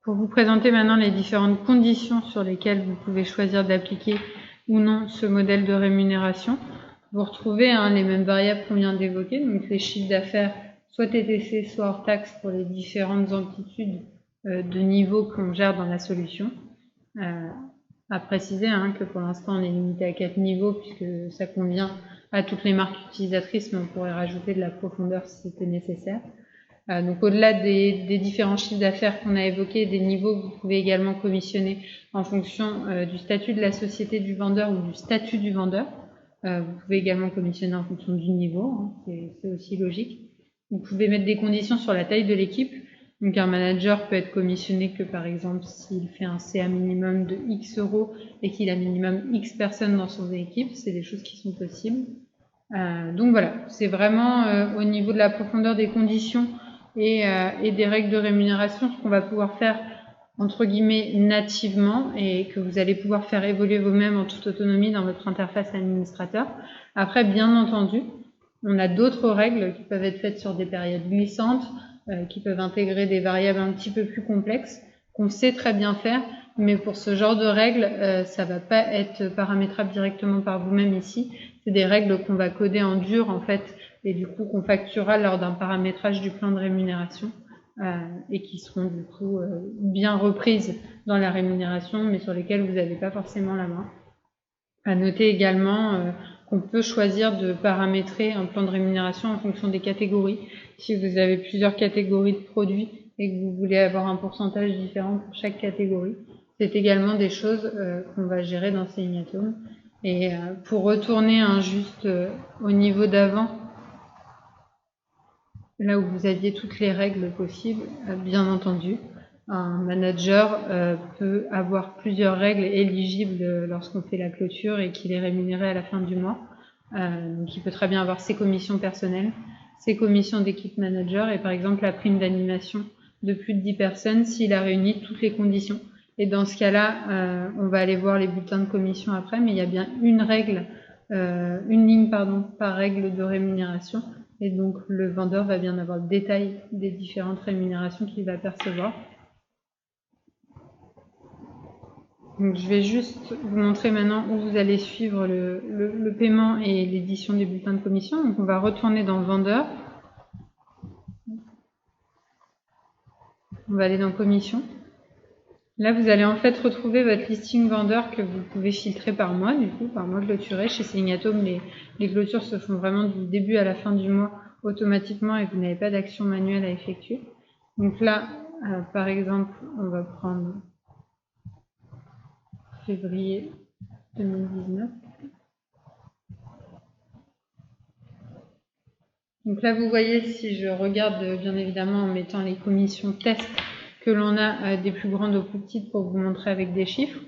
Pour vous présenter maintenant les différentes conditions sur lesquelles vous pouvez choisir d'appliquer ou non ce modèle de rémunération, vous retrouvez les mêmes variables qu'on vient d'évoquer, donc les chiffres d'affaires soit TTC, soit hors taxe pour les différentes amplitudes de niveau qu'on gère dans la solution. À préciser que pour l'instant on est limité à 4 niveaux puisque ça convient à toutes les marques utilisatrices, mais on pourrait rajouter de la profondeur si c'était nécessaire. Donc au-delà des différents chiffres d'affaires qu'on a évoqués, des niveaux, vous pouvez également commissionner en fonction du statut de la société du vendeur ou du statut du vendeur. Vous pouvez également commissionner en fonction du niveau, c'est aussi logique. Vous pouvez mettre des conditions sur la taille de l'équipe. Donc un manager peut être commissionné que par exemple s'il fait un CA minimum de X € et qu'il a minimum X personnes dans son équipe, c'est des choses qui sont possibles. Donc voilà, c'est vraiment au niveau de la profondeur des conditions et des règles de rémunération ce qu'on va pouvoir faire entre guillemets nativement et que vous allez pouvoir faire évoluer vous-même en toute autonomie dans votre interface administrateur. Après, bien entendu, on a d'autres règles qui peuvent être faites sur des périodes glissantes, qui peuvent intégrer des variables un petit peu plus complexes, qu'on sait très bien faire, mais pour ce genre de règles, ça va pas être paramétrable directement par vous-même ici. C'est des règles qu'on va coder en dur, en fait, et du coup qu'on facturera lors d'un paramétrage du plan de rémunération, et qui seront du coup bien reprises dans la rémunération, mais sur lesquelles vous n'avez pas forcément la main. À noter également qu'on peut choisir de paramétrer un plan de rémunération en fonction des catégories. Si vous avez plusieurs catégories de produits et que vous voulez avoir un pourcentage différent pour chaque catégorie, c'est également des choses qu'on va gérer dans Sellignatum Et pour retourner juste au niveau d'avant, là où vous aviez toutes les règles possibles, bien entendu, un manager peut avoir plusieurs règles éligibles lorsqu'on fait la clôture et qu'il est rémunéré à la fin du mois. Donc il peut très bien avoir ses commissions personnelles, ses commissions d'équipe manager et par exemple la prime d'animation de plus de 10 personnes s'il a réuni toutes les conditions. Et dans ce cas-là, on va aller voir les bulletins de commission après, mais il y a bien une règle, une ligne par règle de rémunération. Et donc le vendeur va bien avoir le détail des différentes rémunérations qu'il va percevoir. Donc, je vais juste vous montrer maintenant où vous allez suivre le paiement et l'édition des bulletins de commission. Donc on va retourner dans vendeur. On va aller dans commission. Là, vous allez en fait retrouver votre listing vendeur que vous pouvez filtrer par mois, du coup, par mois clôturé. Chez Selignatom, les clôtures se font vraiment du début à la fin du mois automatiquement et vous n'avez pas d'action manuelle à effectuer. Donc là, par exemple, on va prendre février 2019. Donc là, vous voyez, si je regarde bien évidemment en mettant les commissions test que l'on a des plus grandes aux plus petites pour vous montrer avec des chiffres.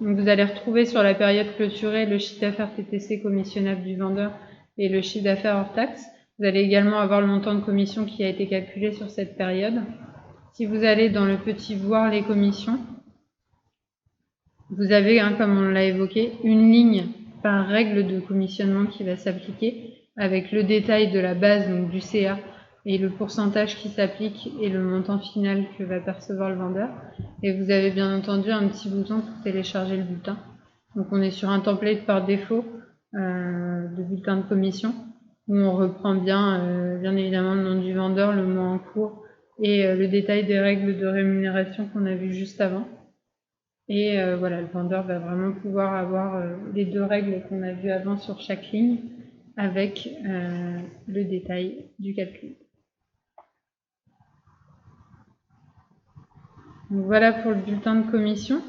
Donc vous allez retrouver sur la période clôturée le chiffre d'affaires TTC commissionnable du vendeur et le chiffre d'affaires hors taxe. Vous allez également avoir le montant de commission qui a été calculé sur cette période. Si vous allez dans le petit voir les commissions, vous avez, comme on l'a évoqué, une ligne par règle de commissionnement qui va s'appliquer avec le détail de la base, donc du CA, et le pourcentage qui s'applique et le montant final que va percevoir le vendeur. Et vous avez bien entendu un petit bouton pour télécharger le bulletin. Donc on est sur un template par défaut de bulletin de commission où on reprend bien évidemment le nom du vendeur, le mois en cours et le détail des règles de rémunération qu'on a vu juste avant. Et voilà, le vendeur va vraiment pouvoir avoir les deux règles qu'on a vues avant sur chaque ligne avec le détail du calcul. Donc voilà pour le bulletin de commission.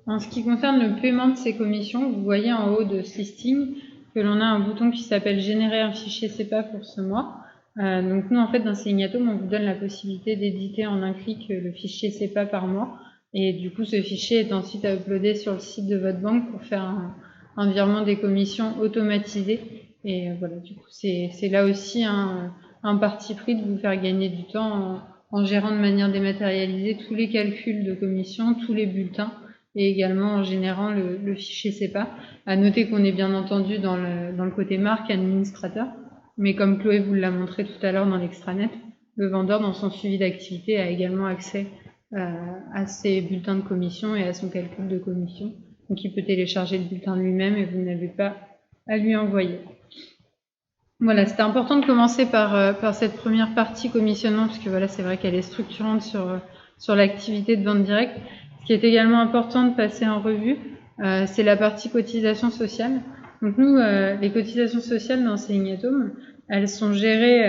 En ce qui concerne le paiement de ces commissions, vous voyez en haut de ce listing que l'on a un bouton qui s'appelle « Générer un fichier CEPA pour ce mois ». Donc nous, en fait, dans Selignatom, on vous donne la possibilité d'éditer en un clic le fichier CEPA par mois. Et du coup, ce fichier est ensuite à uploader sur le site de votre banque pour faire un virement des commissions automatisé. Et voilà, du coup, c'est là aussi un parti pris de vous faire gagner du temps en gérant de manière dématérialisée tous les calculs de commissions, tous les bulletins, et également en générant le fichier CEPA. À noter qu'on est bien entendu dans le côté marque administrateur, mais comme Chloé vous l'a montré tout à l'heure dans l'extranet, le vendeur dans son suivi d'activité a également accès à ses bulletins de commission et à son calcul de commission. Donc il peut télécharger le bulletin lui-même et vous n'avez pas à lui envoyer. Voilà, c'était important de commencer par cette première partie commissionnement, parce que voilà, c'est vrai qu'elle est structurante sur l'activité de vente directe. Ce qui est également important de passer en revue, c'est la partie cotisation sociale. Donc nous, les cotisations sociales dans Selignatom, elles sont gérées,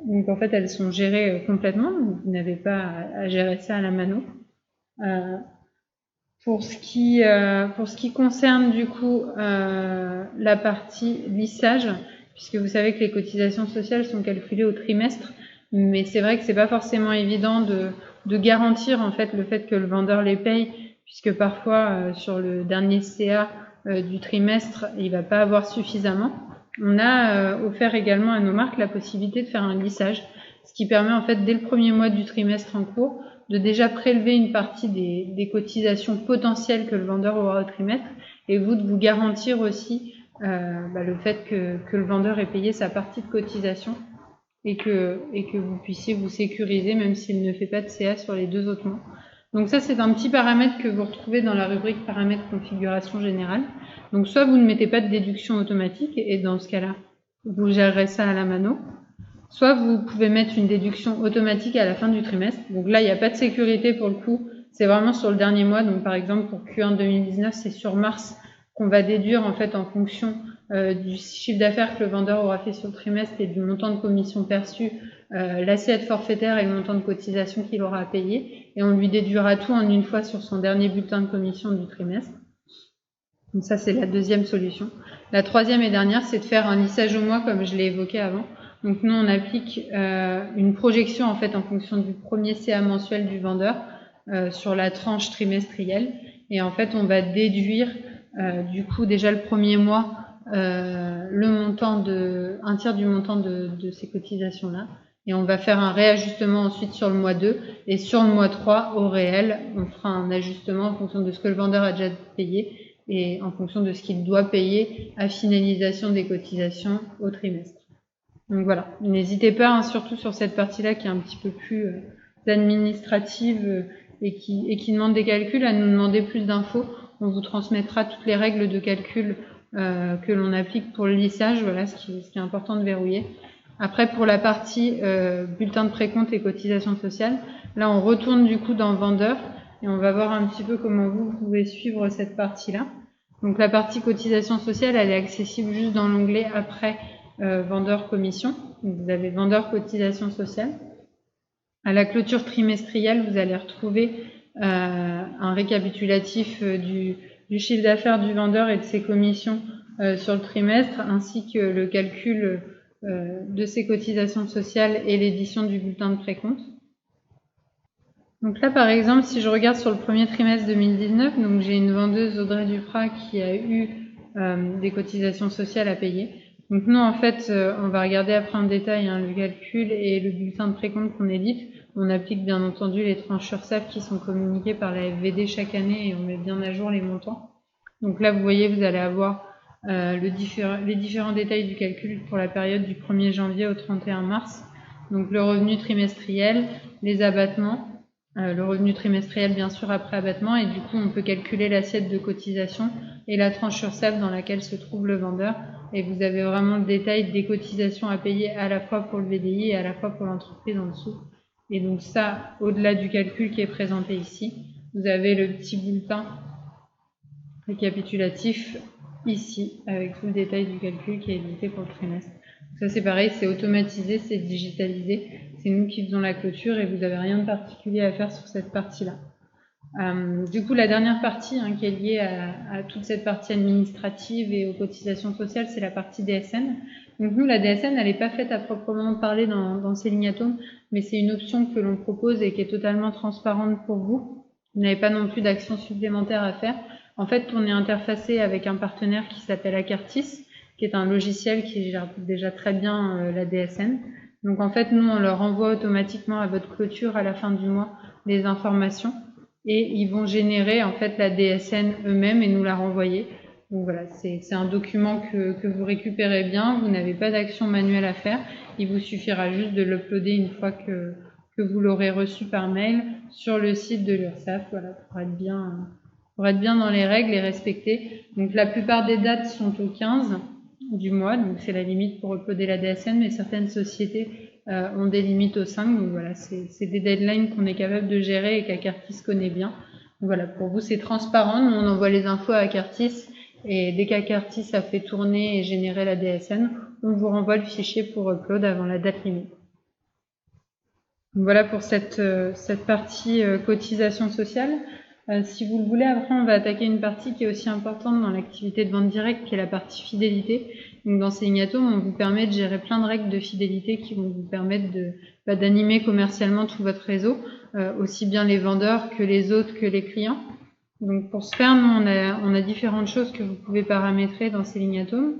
donc en fait elles sont gérées complètement, donc vous n'avez pas à gérer ça à la mano. Pour ce qui concerne du coup la partie lissage, puisque vous savez que les cotisations sociales sont calculées au trimestre, mais c'est vrai que c'est pas forcément évident de garantir en fait le fait que le vendeur les paye, puisque parfois sur le dernier CA du trimestre, il va pas avoir suffisamment. On a offert également à nos marques la possibilité de faire un lissage, ce qui permet en fait dès le premier mois du trimestre en cours de déjà prélever une partie des cotisations potentielles que le vendeur aura au trimestre, et vous de vous garantir aussi le fait que le vendeur ait payé sa partie de cotisation et que vous puissiez vous sécuriser même s'il ne fait pas de CA sur les 2 autres mois. Donc ça, c'est un petit paramètre que vous retrouvez dans la rubrique paramètres configuration générale. Donc soit vous ne mettez pas de déduction automatique et dans ce cas-là, vous gérerez ça à la mano. Soit vous pouvez mettre une déduction automatique à la fin du trimestre. Donc là, il n'y a pas de sécurité pour le coup. C'est vraiment sur le dernier mois. Donc par exemple, pour Q1 2019, c'est sur mars qu'on va déduire en fait en fonction du chiffre d'affaires que le vendeur aura fait sur le trimestre et du montant de commission perçue, l'assiette forfaitaire et le montant de cotisation qu'il aura à payer. Et on lui déduira tout en une fois sur son dernier bulletin de commission du trimestre. Donc ça, c'est la deuxième solution. La troisième et dernière, c'est de faire un lissage au mois, comme je l'ai évoqué avant. Donc nous, on applique une projection en fait en fonction du premier CA mensuel du vendeur sur la tranche trimestrielle. Et en fait, on va déduire du coup déjà le premier mois un tiers du montant de ces cotisations-là. Et on va faire un réajustement ensuite sur le mois 2. Et sur le mois 3, au réel, on fera un ajustement en fonction de ce que le vendeur a déjà payé et en fonction de ce qu'il doit payer à finalisation des cotisations au trimestre. Donc voilà, n'hésitez pas, surtout sur cette partie-là qui est un petit peu plus administrative et qui demande des calculs, à nous demander plus d'infos. On vous transmettra toutes les règles de calcul que l'on applique pour le lissage, voilà ce qui est important de verrouiller. Après, pour la partie bulletin de précompte et cotisation sociale, là on retourne du coup dans vendeur et on va voir un petit peu comment vous pouvez suivre cette partie-là. Donc la partie cotisation sociale, elle est accessible juste dans l'onglet après vendeur commission. Donc, vous avez vendeur cotisation sociale. À la clôture trimestrielle, vous allez retrouver un récapitulatif du chiffre d'affaires du vendeur et de ses commissions sur le trimestre, ainsi que le calcul de ses cotisations sociales et l'édition du bulletin de précompte. Donc là, par exemple, si je regarde sur le premier trimestre 2019, donc j'ai une vendeuse, Audrey Duprat, qui a eu des cotisations sociales à payer. Donc nous, en fait, on va regarder après en détail le calcul et le bulletin de précompte qu'on édite. On applique bien entendu les tranches URSSAF qui sont communiquées par la FVD chaque année et on met bien à jour les montants. Donc là, vous voyez, vous allez avoir les différents détails du calcul pour la période du 1er janvier au 31 mars. Donc le revenu trimestriel, les abattements, le revenu trimestriel bien sûr après abattement, et du coup on peut calculer l'assiette de cotisation et la tranche URSSAF dans laquelle se trouve le vendeur, et vous avez vraiment le détail des cotisations à payer à la fois pour le VDI et à la fois pour l'entreprise en dessous. Et donc ça, au-delà du calcul qui est présenté ici, vous avez le petit bulletin récapitulatif ici avec tout le détail du calcul qui est édité pour le trimestre. Ça c'est pareil, c'est automatisé, c'est digitalisé, c'est nous qui faisons la clôture et vous n'avez rien de particulier à faire sur cette partie-là. Du coup, la dernière partie qui est liée à toute cette partie administrative et aux cotisations sociales, c'est la partie DSN. Donc nous, la DSN, elle n'est pas faite à proprement parler dans Selignatum, mais c'est une option que l'on propose et qui est totalement transparente pour vous. Vous n'avez pas non plus d'action supplémentaire à faire. En fait, on est interfacé avec un partenaire qui s'appelle Acartis, qui est un logiciel qui gère déjà très bien la DSN. Donc en fait, nous, on leur envoie automatiquement à votre clôture à la fin du mois les informations et ils vont générer en fait la DSN eux-mêmes et nous la renvoyer. Donc voilà, c'est un document que vous récupérez bien, vous n'avez pas d'action manuelle à faire, il vous suffira juste de l'uploader une fois que vous l'aurez reçu par mail sur le site de l'URSSAF, voilà, pour être bien dans les règles et respecter. Donc la plupart des dates sont au 15 du mois, donc c'est la limite pour uploader la DSN, mais certaines sociétés ont des limites au 5, donc voilà, c'est des deadlines qu'on est capable de gérer et qu'Acartis connaît bien. Donc voilà, pour vous c'est transparent, nous on envoie les infos à Acartis et dès qu'Acartis a fait tourner et générer la DSN, on vous renvoie le fichier pour upload avant la date limite. Donc voilà pour cette partie cotisation sociale. Si vous le voulez, après on va attaquer une partie qui est aussi importante dans l'activité de vente directe, qui est la partie fidélité. Donc dans Selignatum, on vous permet de gérer plein de règles de fidélité qui vont vous permettre d'animer commercialement tout votre réseau, aussi bien les vendeurs que les hôtes que les clients. Donc pour ce faire, nous on a différentes choses que vous pouvez paramétrer dans Selignatum.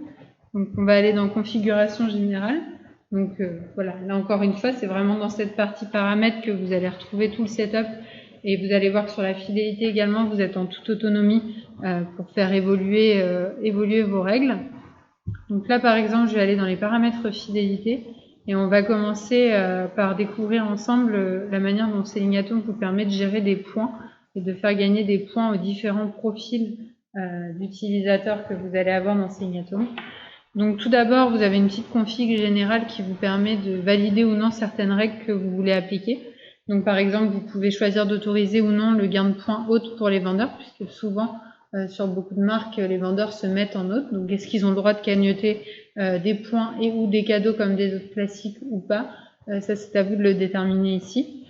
Donc on va aller dans configuration générale. Donc voilà, là encore une fois, c'est vraiment dans cette partie paramètres que vous allez retrouver tout le setup. Et vous allez voir que sur la fidélité également, vous êtes en toute autonomie pour faire évoluer vos règles. Donc là, par exemple, je vais aller dans les paramètres fidélité et on va commencer par découvrir ensemble la manière dont Selignatum vous permet de gérer des points et de faire gagner des points aux différents profils d'utilisateurs que vous allez avoir dans Selignatum. Donc tout d'abord, vous avez une petite config générale qui vous permet de valider ou non certaines règles que vous voulez appliquer. Donc par exemple, vous pouvez choisir d'autoriser ou non le gain de points hôte pour les vendeurs, puisque souvent, sur beaucoup de marques, les vendeurs se mettent en hôte. Donc est-ce qu'ils ont le droit de cagnotter des points et ou des cadeaux comme des hôtes classiques ou pas? Ça, c'est à vous de le déterminer ici.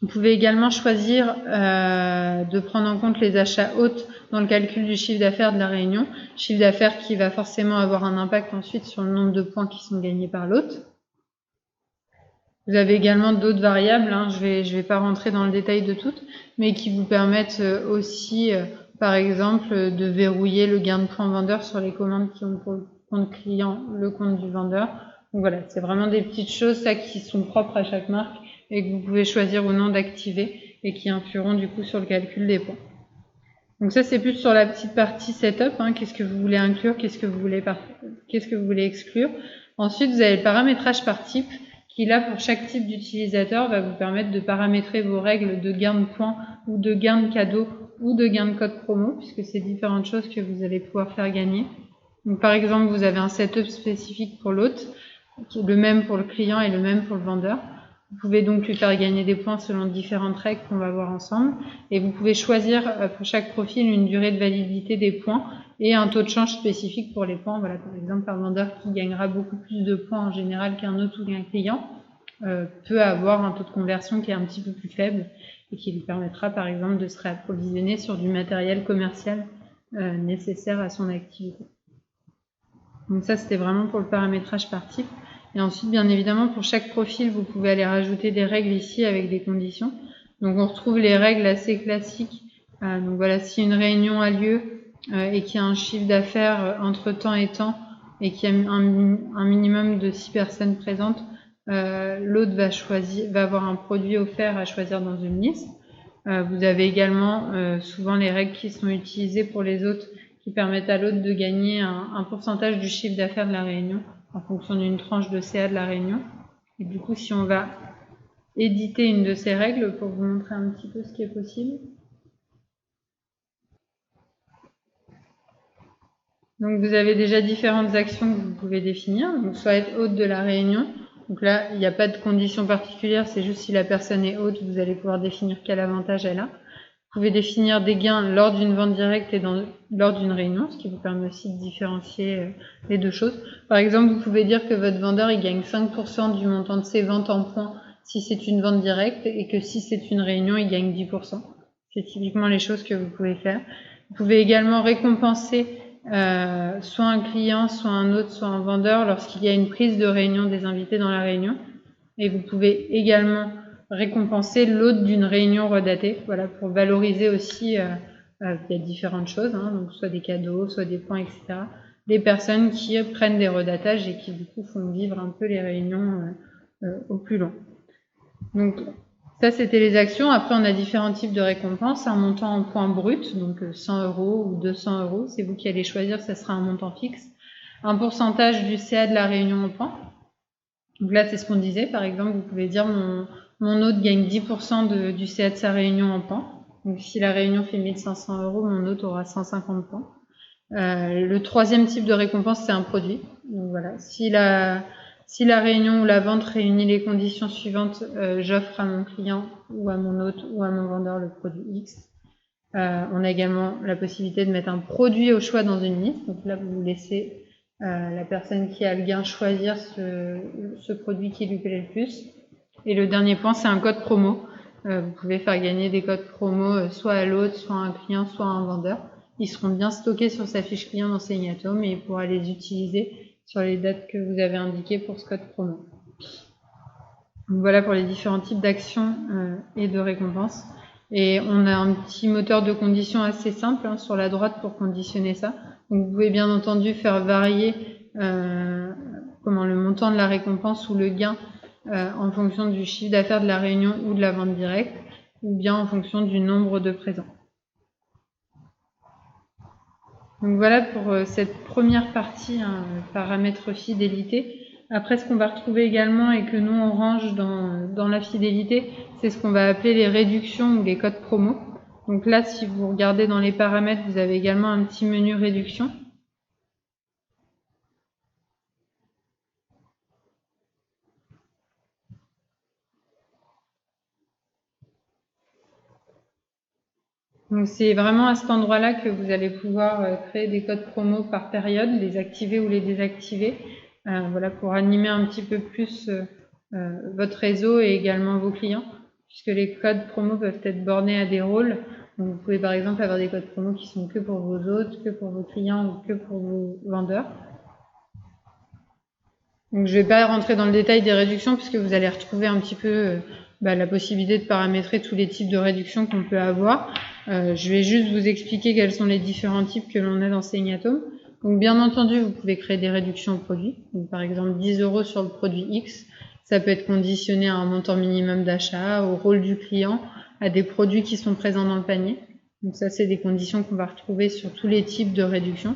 Vous pouvez également choisir de prendre en compte les achats hôtes dans le calcul du chiffre d'affaires de la réunion. Chiffre d'affaires qui va forcément avoir un impact ensuite sur le nombre de points qui sont gagnés par l'hôte. Vous avez également d'autres variables, je vais pas rentrer dans le détail de toutes, mais qui vous permettent aussi, par exemple, de verrouiller le gain de points vendeur sur les commandes qui ont pour le compte client le compte du vendeur. Donc voilà, c'est vraiment des petites choses ça qui sont propres à chaque marque et que vous pouvez choisir ou non d'activer et qui influeront du coup sur le calcul des points. Donc ça c'est plus sur la petite partie setup, qu'est-ce que vous voulez inclure, qu'est-ce que vous voulez exclure. Ensuite vous avez le paramétrage par type qui là pour chaque type d'utilisateur va vous permettre de paramétrer vos règles de gain de points ou de gain de cadeaux ou de gain de code promo puisque c'est différentes choses que vous allez pouvoir faire gagner. Donc par exemple vous avez un setup spécifique pour l'hôte, le même pour le client et le même pour le vendeur. Vous pouvez donc lui faire gagner des points selon différentes règles qu'on va voir ensemble. Et vous pouvez choisir pour chaque profil une durée de validité des points et un taux de change spécifique pour les points. Voilà, par exemple, un vendeur qui gagnera beaucoup plus de points en général qu'un autre ou qu'un client peut avoir un taux de conversion qui est un petit peu plus faible et qui lui permettra, par exemple, de se réapprovisionner sur du matériel commercial nécessaire à son activité. Donc ça, c'était vraiment pour le paramétrage par type. Et ensuite, bien évidemment, pour chaque profil, vous pouvez aller rajouter des règles ici avec des conditions. Donc on retrouve les règles assez classiques. Donc voilà, si une réunion a lieu et qu'il y a un chiffre d'affaires entre temps et temps et qu'il y a un minimum de 6 personnes présentes, l'hôte va avoir un produit offert à choisir dans une liste. Vous avez également souvent les règles qui sont utilisées pour les hôtes qui permettent à l'hôte de gagner un pourcentage du chiffre d'affaires de la réunion en fonction d'une tranche de CA de la réunion. Et du coup, si on va éditer une de ces règles pour vous montrer un petit peu ce qui est possible. Donc vous avez déjà différentes actions que vous pouvez définir, donc soit être hôte de la réunion. Donc là, il n'y a pas de condition particulière, c'est juste si la personne est hôte, vous allez pouvoir définir quel avantage elle a. Vous pouvez définir des gains lors d'une vente directe et lors d'une réunion, ce qui vous permet aussi de différencier les deux choses. Par exemple, vous pouvez dire que votre vendeur il gagne 5% du montant de ses ventes en points si c'est une vente directe et que si c'est une réunion, il gagne 10%. C'est typiquement les choses que vous pouvez faire. Vous pouvez également récompenser soit un client, soit un hôte, soit un vendeur lorsqu'il y a une prise de réunion des invités dans la réunion. Et vous pouvez également récompenser l'hôte d'une réunion redatée, voilà, pour valoriser aussi, il y a différentes choses, donc soit des cadeaux, soit des points, etc. Des personnes qui prennent des redatages et qui du coup font vivre un peu les réunions au plus long. Donc ça c'était les actions. Après on a différents types de récompenses, un montant en points bruts, donc 100 € ou 200 €, c'est vous qui allez choisir, ça sera un montant fixe. Un pourcentage du CA de la réunion en points. Donc là c'est ce qu'on disait, par exemple vous pouvez dire mon hôte gagne 10% du CA de sa réunion en points. Donc si la réunion fait 1500 €, mon hôte aura 150 points. Le troisième type de récompense, c'est un produit. Donc voilà, si la réunion ou la vente réunit les conditions suivantes, j'offre à mon client ou à mon hôte ou à mon vendeur le produit X. On a également la possibilité de mettre un produit au choix dans une liste. Donc là, vous laissez la personne qui a le gain choisir ce produit qui lui plaît le plus. Et le dernier point, c'est un code promo. Vous pouvez faire gagner des codes promo soit à l'hôte, soit à un client, soit à un vendeur. Ils seront bien stockés sur sa fiche client dans Seignatom et il pourra les utiliser sur les dates que vous avez indiquées pour ce code promo. Donc voilà pour les différents types d'actions et de récompenses. Et on a un petit moteur de conditions assez simple sur la droite pour conditionner ça. Donc vous pouvez bien entendu faire varier le montant de la récompense ou le gain en fonction du chiffre d'affaires de la réunion ou de la vente directe, ou bien en fonction du nombre de présents. Donc voilà pour cette première partie, paramètres fidélité. Après, ce qu'on va retrouver également et que nous on range dans la fidélité, c'est ce qu'on va appeler les réductions ou les codes promo. Donc là, si vous regardez dans les paramètres, vous avez également un petit menu réduction. Donc c'est vraiment à cet endroit-là que vous allez pouvoir créer des codes promo par période, les activer ou les désactiver, voilà, pour animer un petit peu plus votre réseau et également vos clients, puisque les codes promo peuvent être bornés à des rôles. Donc, vous pouvez par exemple avoir des codes promo qui sont que pour vos hôtes, que pour vos clients ou que pour vos vendeurs. Donc, je ne vais pas rentrer dans le détail des réductions puisque vous allez retrouver un petit peu la possibilité de paramétrer tous les types de réductions qu'on peut avoir. Je vais juste vous expliquer quels sont les différents types que l'on a dans Selignatom. Donc, bien entendu, vous pouvez créer des réductions au produit. Donc, par exemple, 10 € sur le produit X. Ça peut être conditionné à un montant minimum d'achat, au rôle du client, à des produits qui sont présents dans le panier. Donc, ça, c'est des conditions qu'on va retrouver sur tous les types de réductions.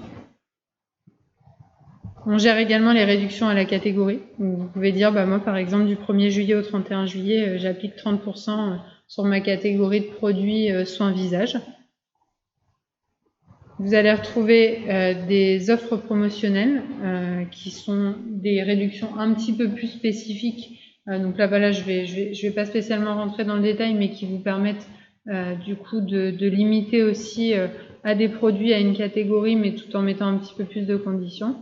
On gère également les réductions à la catégorie. Donc, vous pouvez dire, moi par exemple du 1er juillet au 31 juillet, j'applique 30% sur ma catégorie de produits soins visage. Vous allez retrouver des offres promotionnelles qui sont des réductions un petit peu plus spécifiques. Donc là, voilà, je vais pas spécialement rentrer dans le détail, mais qui vous permettent du coup de limiter aussi à des produits à une catégorie, mais tout en mettant un petit peu plus de conditions.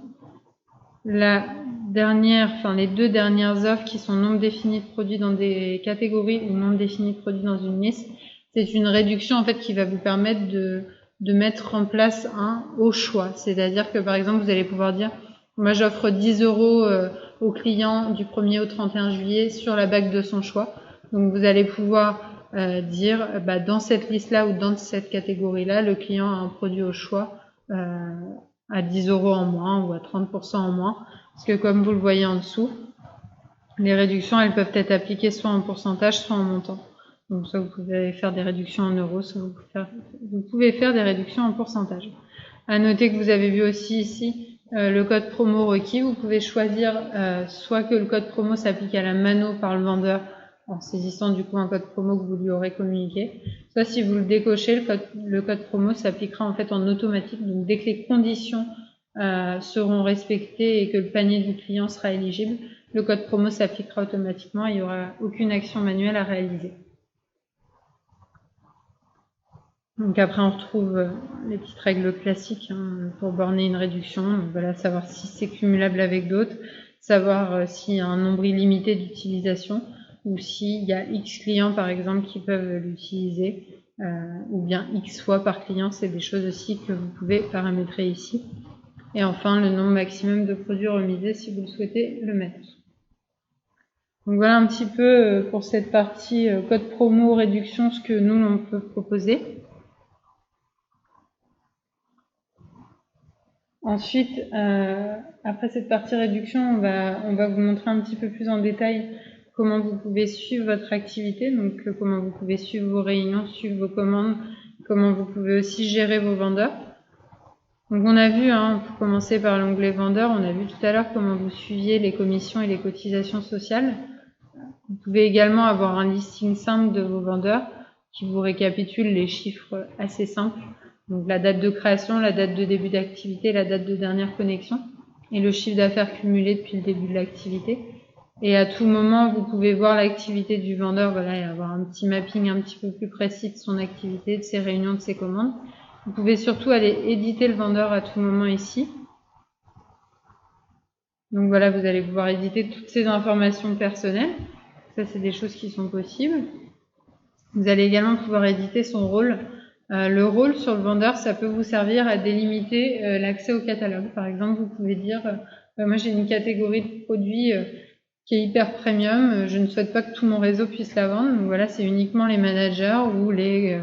Les deux dernières offres qui sont nombre défini de produits dans des catégories ou nombre défini de produits dans une liste, c'est une réduction en fait qui va vous permettre de mettre en place un au choix. C'est-à-dire que par exemple, vous allez pouvoir dire, moi j'offre 10 € au client du 1er au 31 juillet sur la bague de son choix. Donc vous allez pouvoir dire, dans cette liste-là ou dans cette catégorie-là, le client a un produit au choix à 10 € en moins ou à 30% en moins. Parce que comme vous le voyez en dessous, les réductions, elles peuvent être appliquées soit en pourcentage, soit en montant. Donc soit vous pouvez faire des réductions en euros, soit vous pouvez faire des réductions en pourcentage. À noter que vous avez vu aussi ici le code promo requis. Vous pouvez choisir soit que le code promo s'applique à la mano par le vendeur en saisissant du coup un code promo que vous lui aurez communiqué, soit si vous le décochez, le code promo s'appliquera en fait en automatique. Donc dès que les conditions seront respectées et que le panier du client sera éligible, le code promo s'appliquera automatiquement et il n'y aura aucune action manuelle à réaliser. Donc après on retrouve les petites règles classiques pour borner une réduction. Donc voilà, savoir si c'est cumulable avec d'autres, savoir s'il y a un nombre illimité d'utilisation ou s'il y a X clients par exemple qui peuvent l'utiliser ou bien X fois par client. C'est des choses aussi que vous pouvez paramétrer ici. Et enfin le nombre maximum de produits remisés si vous le souhaitez le mettre. Donc voilà un petit peu pour cette partie code promo, réduction, ce que nous on peut proposer. Ensuite, après cette partie réduction, on va vous montrer un petit peu plus en détail comment vous pouvez suivre votre activité, donc comment vous pouvez suivre vos réunions, suivre vos commandes, comment vous pouvez aussi gérer vos vendeurs. Donc on a vu, pour commencer par l'onglet vendeur, on a vu tout à l'heure comment vous suiviez les commissions et les cotisations sociales. Vous pouvez également avoir un listing simple de vos vendeurs qui vous récapitule les chiffres assez simples. Donc la date de création, la date de début d'activité, la date de dernière connexion et le chiffre d'affaires cumulé depuis le début de l'activité. Et à tout moment, vous pouvez voir l'activité du vendeur, et avoir un petit mapping un petit peu plus précis de son activité, de ses réunions, de ses commandes. Vous pouvez surtout aller éditer le vendeur à tout moment ici. Donc voilà, vous allez pouvoir éditer toutes ces informations personnelles. Ça, c'est des choses qui sont possibles. Vous allez également pouvoir éditer son rôle. Le rôle sur le vendeur, ça peut vous servir à délimiter l'accès au catalogue. Par exemple, vous pouvez dire, moi j'ai une catégorie de produits qui est hyper premium, je ne souhaite pas que tout mon réseau puisse la vendre. Donc voilà, c'est uniquement les managers ou les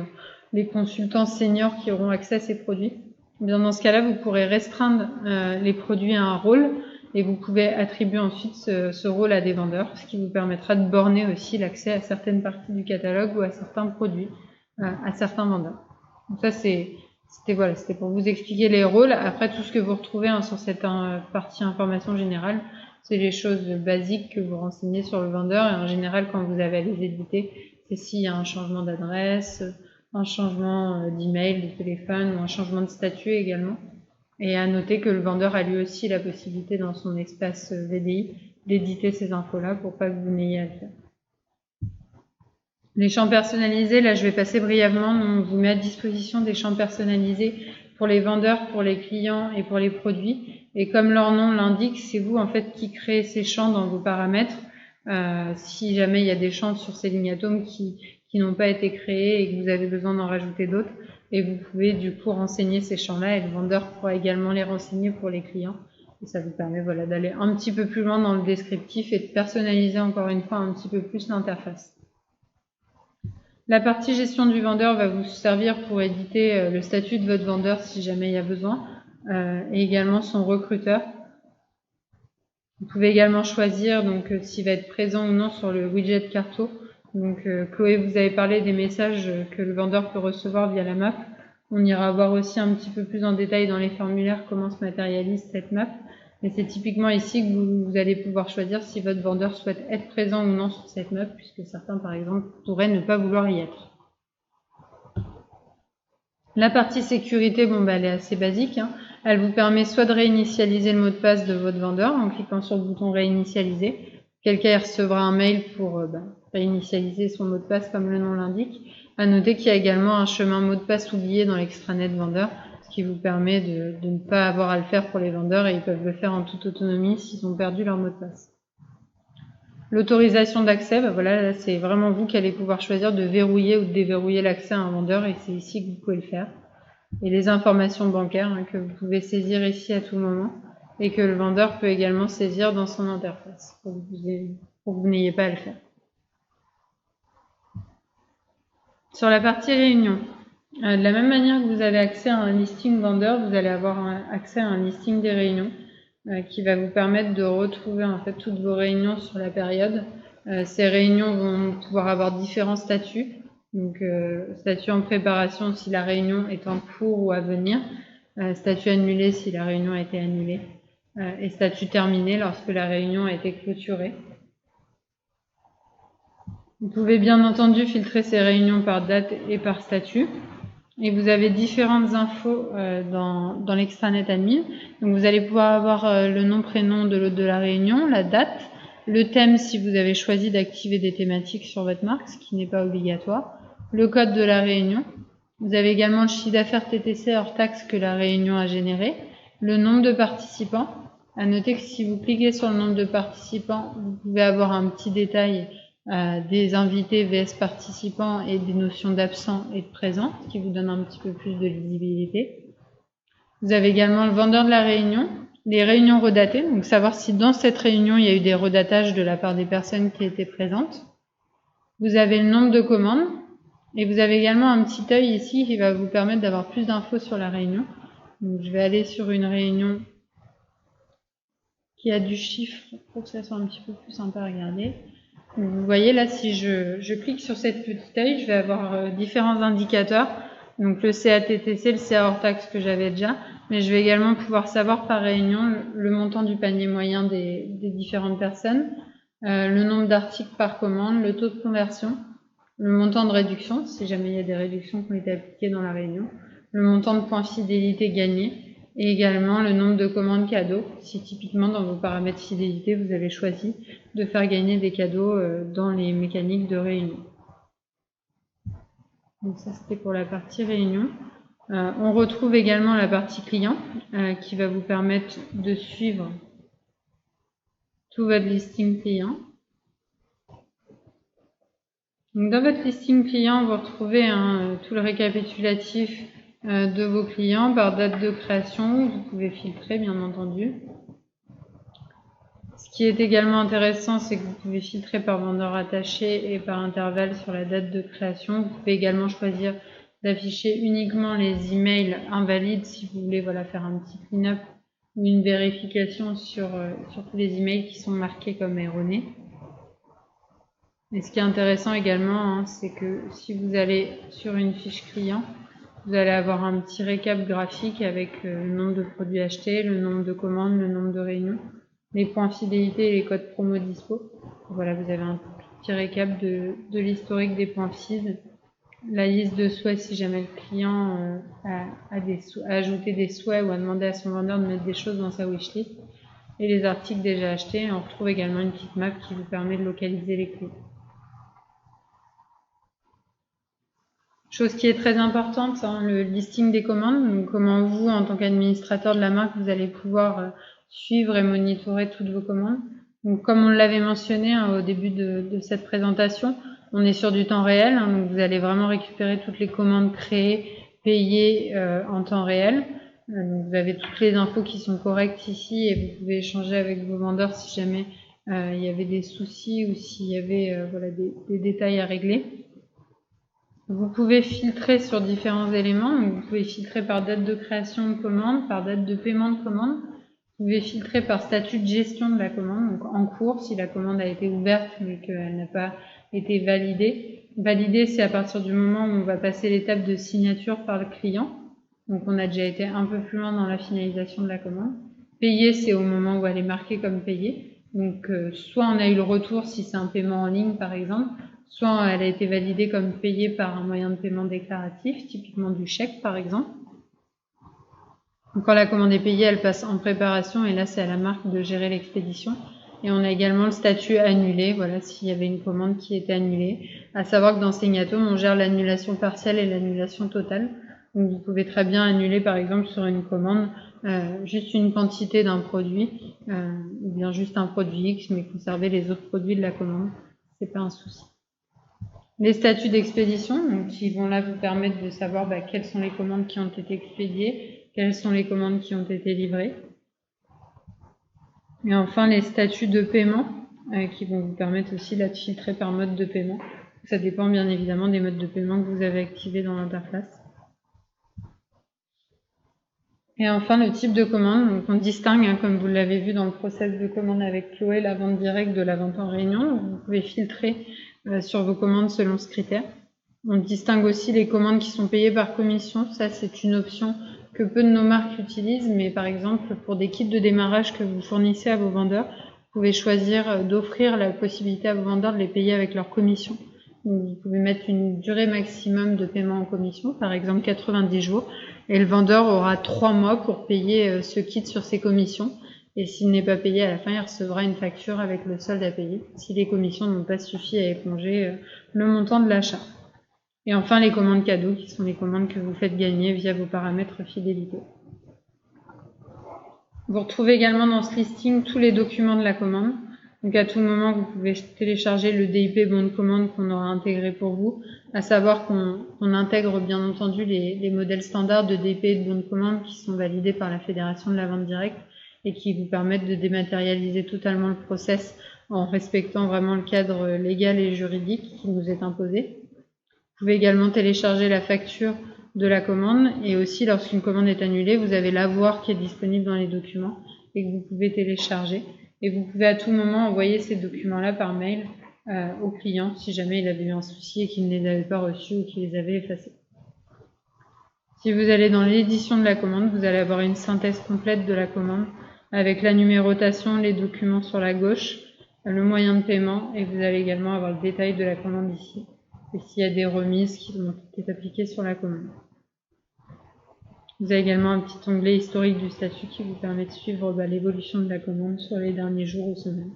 consultants seniors qui auront accès à ces produits. Bien, dans ce cas-là, vous pourrez restreindre les produits à un rôle et vous pouvez attribuer ensuite ce rôle à des vendeurs, ce qui vous permettra de borner aussi l'accès à certaines parties du catalogue ou à certains produits, à certains vendeurs. Donc ça, c'était pour vous expliquer les rôles. Après, tout ce que vous retrouvez sur cette partie information générale, c'est les choses basiques que vous renseignez sur le vendeur. Et en général, quand vous avez à les éditer, c'est s'il y a un changement d'adresse, un changement d'email, de téléphone ou un changement de statut également. Et à noter que le vendeur a lui aussi la possibilité dans son espace VDI d'éditer ces infos-là pour pas que vous n'ayez à le faire. Les champs personnalisés, là je vais passer brièvement. On vous met à disposition des champs personnalisés pour les vendeurs, pour les clients et pour les produits. Et comme leur nom l'indique, c'est vous en fait qui créez ces champs dans vos paramètres. si jamais il y a des champs sur ces lignes atomes qui n'ont pas été créés et que vous avez besoin d'en rajouter d'autres. Et vous pouvez du coup renseigner ces champs-là et le vendeur pourra également les renseigner pour les clients. Et ça vous permet voilà, d'aller un petit peu plus loin dans le descriptif et de personnaliser encore une fois un petit peu plus l'interface. La partie gestion du vendeur va vous servir pour éditer le statut de votre vendeur si jamais il y a besoin, et également son recruteur. Vous pouvez également choisir donc s'il va être présent ou non sur le widget Carto. Donc Chloé, vous avez parlé des messages que le vendeur peut recevoir via la map. On ira voir aussi un petit peu plus en détail dans les formulaires comment se matérialise cette map. Mais c'est typiquement ici que vous allez pouvoir choisir si votre vendeur souhaite être présent ou non sur cette map, puisque certains, par exemple, pourraient ne pas vouloir y être. La partie sécurité, elle est assez basique. Elle vous permet soit de réinitialiser le mot de passe de votre vendeur en cliquant sur le bouton réinitialiser. Auquel cas, il recevra un mail pour réinitialiser son mot de passe comme le nom l'indique. À noter qu'il y a également un chemin mot de passe oublié dans l'extranet vendeur, ce qui vous permet de ne pas avoir à le faire pour les vendeurs et ils peuvent le faire en toute autonomie s'ils ont perdu leur mot de passe. L'autorisation d'accès, là c'est vraiment vous qui allez pouvoir choisir de verrouiller ou de déverrouiller l'accès à un vendeur et c'est ici que vous pouvez le faire. Et les informations bancaires que vous pouvez saisir ici à tout moment et que le vendeur peut également saisir dans son interface pour que vous n'ayez pas à le faire. Sur la partie réunion, de la même manière que vous avez accès à un listing vendeur, vous allez avoir accès à un listing des réunions qui va vous permettre de retrouver en fait toutes vos réunions sur la période. Ces réunions vont pouvoir avoir différents statuts. Donc statut en préparation si la réunion est en cours ou à venir, statut annulé si la réunion a été annulée, et statut terminé lorsque la réunion a été clôturée. Vous pouvez bien entendu filtrer ces réunions par date et par statut. Et vous avez différentes infos dans l'extranet admin. Donc vous allez pouvoir avoir le nom, prénom de l'hôte de la réunion, la date, le thème si vous avez choisi d'activer des thématiques sur votre marque, ce qui n'est pas obligatoire, le code de la réunion. Vous avez également le chiffre d'affaires TTC hors taxe que la réunion a généré, le nombre de participants. À noter que si vous cliquez sur le nombre de participants, vous pouvez avoir un petit détail des invités vs participants et des notions d'absent et de présent, ce qui vous donne un petit peu plus de lisibilité. Vous avez également le vendeur de la réunion, les réunions redatées, donc savoir si dans cette réunion il y a eu des redatages de la part des personnes qui étaient présentes. Vous avez le nombre de commandes et vous avez également un petit œil ici qui va vous permettre d'avoir plus d'infos sur la réunion. Donc je vais aller sur une réunion qui a du chiffre pour que ça soit un petit peu plus sympa à regarder. Vous voyez là, si je clique sur cette petite œil, je vais avoir différents indicateurs. Donc le CATTC, le CA hors taxe que j'avais déjà, mais je vais également pouvoir savoir par réunion le montant du panier moyen des différentes personnes, le nombre d'articles par commande, le taux de conversion, le montant de réduction, si jamais il y a des réductions qui ont été appliquées dans la réunion, le montant de points fidélité gagnés, et également le nombre de commandes cadeaux, si typiquement dans vos paramètres fidélité, vous avez choisi de faire gagner des cadeaux dans les mécaniques de réunion. Donc ça c'était pour la partie réunion. On retrouve également la partie client qui va vous permettre de suivre tout votre listing client. Donc dans votre listing client, vous retrouvez tout le récapitulatif de vos clients par date de création. Vous pouvez filtrer bien entendu. Ce qui est également intéressant, c'est que vous pouvez filtrer par vendeur attaché et par intervalle sur la date de création. Vous pouvez également choisir d'afficher uniquement les emails invalides si vous voulez faire un petit clean-up ou une vérification sur tous les emails qui sont marqués comme erronés. Et ce qui est intéressant également, c'est que si vous allez sur une fiche client, vous allez avoir un petit récap graphique avec le nombre de produits achetés, le nombre de commandes, le nombre de réunions, les points fidélité et les codes promo dispo. Voilà, vous avez un petit récap de l'historique des points FID, la liste de souhaits si jamais le client a ajouté des souhaits ou a demandé à son vendeur de mettre des choses dans sa wishlist, et les articles déjà achetés. On retrouve également une petite map qui vous permet de localiser les clés. Chose qui est très importante, le listing des commandes, donc comment vous, en tant qu'administrateur de la marque, vous allez pouvoir suivre et monitorer toutes vos commandes. Donc, comme on l'avait mentionné au début de cette présentation, on est sur du temps réel, donc vous allez vraiment récupérer toutes les commandes créées, payées en temps réel. Donc vous avez toutes les infos qui sont correctes ici et vous pouvez échanger avec vos vendeurs si jamais il y avait des soucis ou s'il y avait des détails à régler. Vous pouvez filtrer sur différents éléments, donc vous pouvez filtrer par date de création de commande, par date de paiement de commande. Vous pouvez filtrer par statut de gestion de la commande, donc en cours, si la commande a été ouverte mais qu'elle n'a pas été validée. Validée, c'est à partir du moment où on va passer l'étape de signature par le client. Donc on a déjà été un peu plus loin dans la finalisation de la commande. Payée, c'est au moment où elle est marquée comme payée. Donc soit on a eu le retour si c'est un paiement en ligne par exemple, soit elle a été validée comme payée par un moyen de paiement déclaratif, typiquement du chèque par exemple. Donc, quand la commande est payée, elle passe en préparation et là c'est à la marque de gérer l'expédition. Et on a également le statut annulé, voilà, s'il y avait une commande qui était annulée. À savoir que dans Segnatom, on gère l'annulation partielle et l'annulation totale. Donc vous pouvez très bien annuler par exemple sur une commande juste une quantité d'un produit, ou bien juste un produit X, mais conserver les autres produits de la commande, c'est pas un souci. Les statuts d'expédition, donc qui vont là vous permettre de savoir quelles sont les commandes qui ont été expédiées, quelles sont les commandes qui ont été livrées. Et enfin les statuts de paiement qui vont vous permettre aussi là de filtrer par mode de paiement. Ça dépend bien évidemment des modes de paiement que vous avez activés dans l'interface. Et enfin le type de commande, donc on distingue, comme vous l'avez vu dans le process de commande avec Chloé, la vente directe de la vente en réunion. Vous pouvez filtrer sur vos commandes selon ce critère. On distingue aussi les commandes qui sont payées par commission. Ça, c'est une option que peu de nos marques utilisent, mais par exemple, pour des kits de démarrage que vous fournissez à vos vendeurs, vous pouvez choisir d'offrir la possibilité à vos vendeurs de les payer avec leur commission. Donc, vous pouvez mettre une durée maximum de paiement en commission, par exemple 90 jours, et le vendeur aura 3 mois pour payer ce kit sur ses commissions. Et s'il n'est pas payé à la fin, il recevra une facture avec le solde à payer, si les commissions n'ont pas suffi à éponger le montant de l'achat. Et enfin, les commandes cadeaux, qui sont les commandes que vous faites gagner via vos paramètres fidélité. Vous retrouvez également dans ce listing tous les documents de la commande. Donc à tout moment, vous pouvez télécharger le DIP bon de commande qu'on aura intégré pour vous, à savoir qu'on intègre bien entendu les modèles standards de DIP et de bon de commande qui sont validés par la Fédération de la vente directe et qui vous permettent de dématérialiser totalement le process en respectant vraiment le cadre légal et juridique qui nous est imposé. Vous pouvez également télécharger la facture de la commande et aussi lorsqu'une commande est annulée, vous avez l'avoir qui est disponible dans les documents et que vous pouvez télécharger. Et vous pouvez à tout moment envoyer ces documents-là par mail au client si jamais il avait eu un souci et qu'il ne les avait pas reçus ou qu'il les avait effacés. Si vous allez dans l'édition de la commande, vous allez avoir une synthèse complète de la commande avec la numérotation, les documents sur la gauche, le moyen de paiement et vous allez également avoir le détail de la commande ici. Et s'il y a des remises qui ont été appliquées sur la commande. Vous avez également un petit onglet historique du statut qui vous permet de suivre l'évolution de la commande sur les derniers jours ou semaines.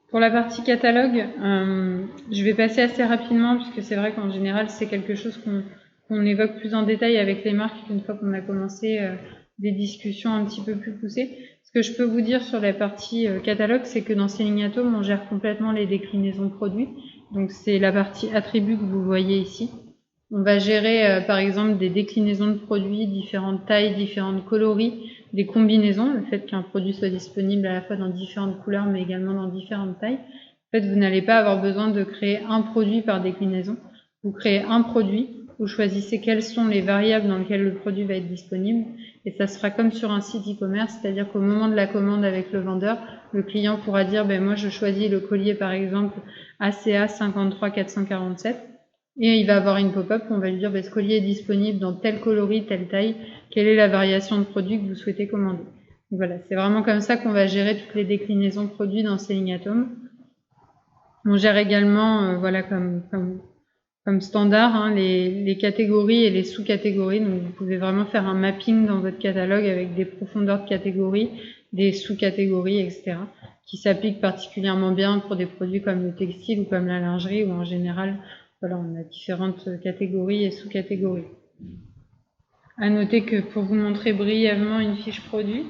Pour la partie catalogue, je vais passer assez rapidement puisque c'est vrai qu'en général c'est quelque chose qu'on évoque plus en détail avec les marques une fois qu'on a commencé des discussions un petit peu plus poussées. Ce que je peux vous dire sur la partie catalogue, c'est que dans Selling@Home, on gère complètement les déclinaisons de produits. Donc c'est la partie attributs que vous voyez ici. On va gérer par exemple des déclinaisons de produits, différentes tailles, différentes coloris, des combinaisons, le fait qu'un produit soit disponible à la fois dans différentes couleurs mais également dans différentes tailles. En fait, vous n'allez pas avoir besoin de créer un produit par déclinaison. Vous créez un produit, vous choisissez quelles sont les variables dans lesquelles le produit va être disponible et ça sera comme sur un site e-commerce, c'est-à-dire qu'au moment de la commande avec le vendeur, le client pourra dire moi je choisis le collier par exemple ACA 53447 et il va avoir une pop-up où on va lui dire ce collier est disponible dans tel coloris, telle taille, quelle est la variation de produit que vous souhaitez commander. Donc voilà, c'est vraiment comme ça qu'on va gérer toutes les déclinaisons de produits dans Selling@Home. On gère également voilà comme standard les catégories et les sous-catégories. Donc vous pouvez vraiment faire un mapping dans votre catalogue avec des profondeurs de catégories, des sous-catégories, etc. qui s'appliquent particulièrement bien pour des produits comme le textile ou comme la lingerie où en général voilà, on a différentes catégories et sous-catégories. À noter que pour vous montrer brièvement une fiche produit,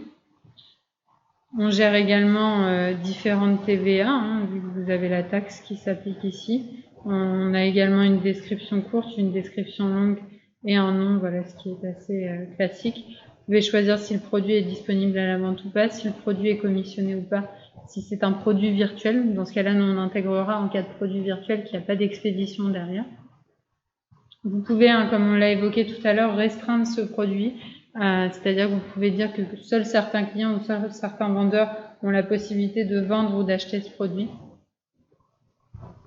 On gère également différentes TVA, hein, vu que vous avez la taxe qui s'applique ici. On a également une description courte, une description longue et un nom, voilà, ce qui est assez classique. Vous pouvez choisir si le produit est disponible à la vente ou pas, si le produit est commissionné ou pas, si c'est un produit virtuel. Dans ce cas-là, nous on intégrera en cas de produit virtuel qu'il n'y a pas d'expédition derrière. Vous pouvez, hein, comme on l'a évoqué tout à l'heure, restreindre ce produit, c'est-à-dire que vous pouvez dire que seuls certains clients ou seuls certains vendeurs ont la possibilité de vendre ou d'acheter ce produit.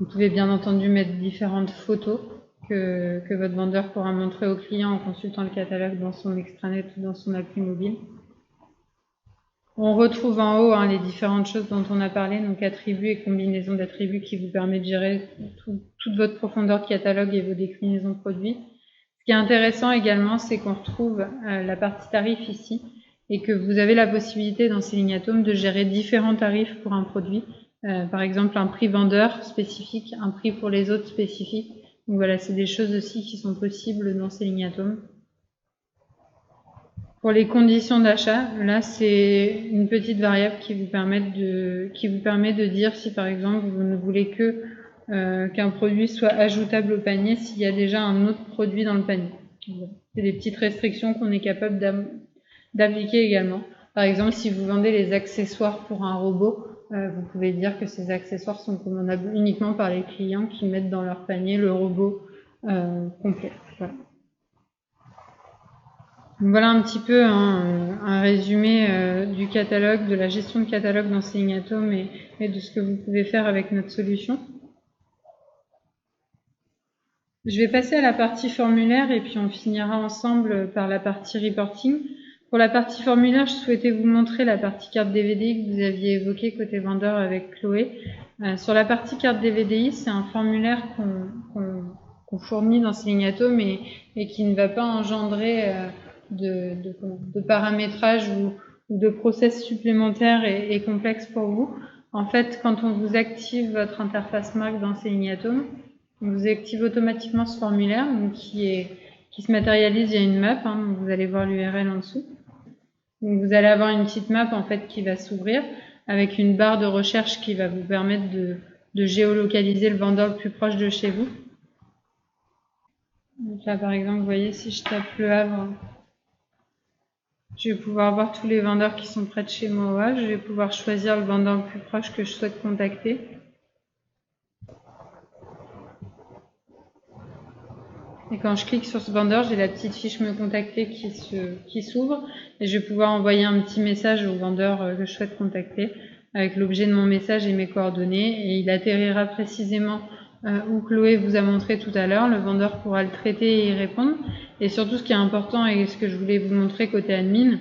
Vous pouvez bien entendu mettre différentes photos que votre vendeur pourra montrer au client en consultant le catalogue dans son extranet ou dans son appli mobile. On retrouve en haut, hein, les différentes choses dont on a parlé, donc attributs et combinaisons d'attributs qui vous permettent de gérer toute votre profondeur de catalogue et vos déclinaisons de produits. Ce qui est intéressant également, c'est qu'on retrouve la partie tarif ici et que vous avez la possibilité dans Seleniatom de gérer différents tarifs pour un produit. Par exemple, un prix vendeur spécifique, un prix pour les autres spécifiques. Donc voilà, c'est des choses aussi qui sont possibles dans Seleniatom. Pour les conditions d'achat, là c'est une petite variable qui vous permet de dire si par exemple vous ne voulez qu'un produit soit ajoutable au panier s'il y a déjà un autre produit dans le panier. C'est des petites restrictions qu'on est capable d'appliquer également. Par exemple, si vous vendez les accessoires pour un robot, vous pouvez dire que ces accessoires sont commandables uniquement par les clients qui mettent dans leur panier le robot complet. Voilà. Voilà un petit peu un résumé du catalogue, de la gestion de catalogue dans Seleniatom et de ce que vous pouvez faire avec notre solution. Je vais passer à la partie formulaire et puis on finira ensemble par la partie reporting. Pour la partie formulaire, je souhaitais vous montrer la partie carte DVDI que vous aviez évoquée côté vendeur avec Chloé. Sur la partie carte DVDI, c'est un formulaire qu'on fournit dans Seleniatom et qui ne va pas engendrer de paramétrage ou de process supplémentaires et complexes pour vous. En fait, quand on vous active votre interface Marc dans Seleniatom, on vous active automatiquement ce formulaire donc qui se matérialise via une map, hein, donc vous allez voir l'URL en dessous. Donc vous allez avoir une petite map en fait qui va s'ouvrir avec une barre de recherche qui va vous permettre de géolocaliser le vendeur le plus proche de chez vous. Donc là par exemple, vous voyez, si je tape Le Havre, je vais pouvoir voir tous les vendeurs qui sont près de chez moi au Havre. Je vais pouvoir choisir le vendeur le plus proche que je souhaite contacter. Et quand je clique sur ce vendeur, j'ai la petite fiche Me contacter qui s'ouvre et je vais pouvoir envoyer un petit message au vendeur que je souhaite contacter avec l'objet de mon message et mes coordonnées et il atterrira précisément où Chloé vous a montré tout à l'heure. Le vendeur pourra le traiter et y répondre. Et surtout, ce qui est important et ce que je voulais vous montrer côté admin,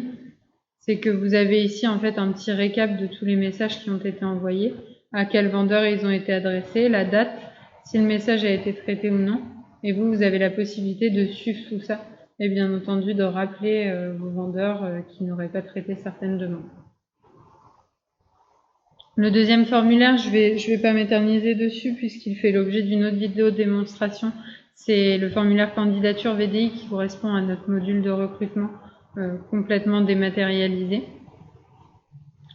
c'est que vous avez ici en fait un petit récap de tous les messages qui ont été envoyés, à quel vendeur ils ont été adressés, la date, si le message a été traité ou non. Et vous avez la possibilité de suivre tout ça et bien entendu de rappeler vos vendeurs qui n'auraient pas traité certaines demandes. Le deuxième formulaire, je vais pas m'éterniser dessus puisqu'il fait l'objet d'une autre vidéo de démonstration. C'est le formulaire candidature VDI qui correspond à notre module de recrutement complètement dématérialisé.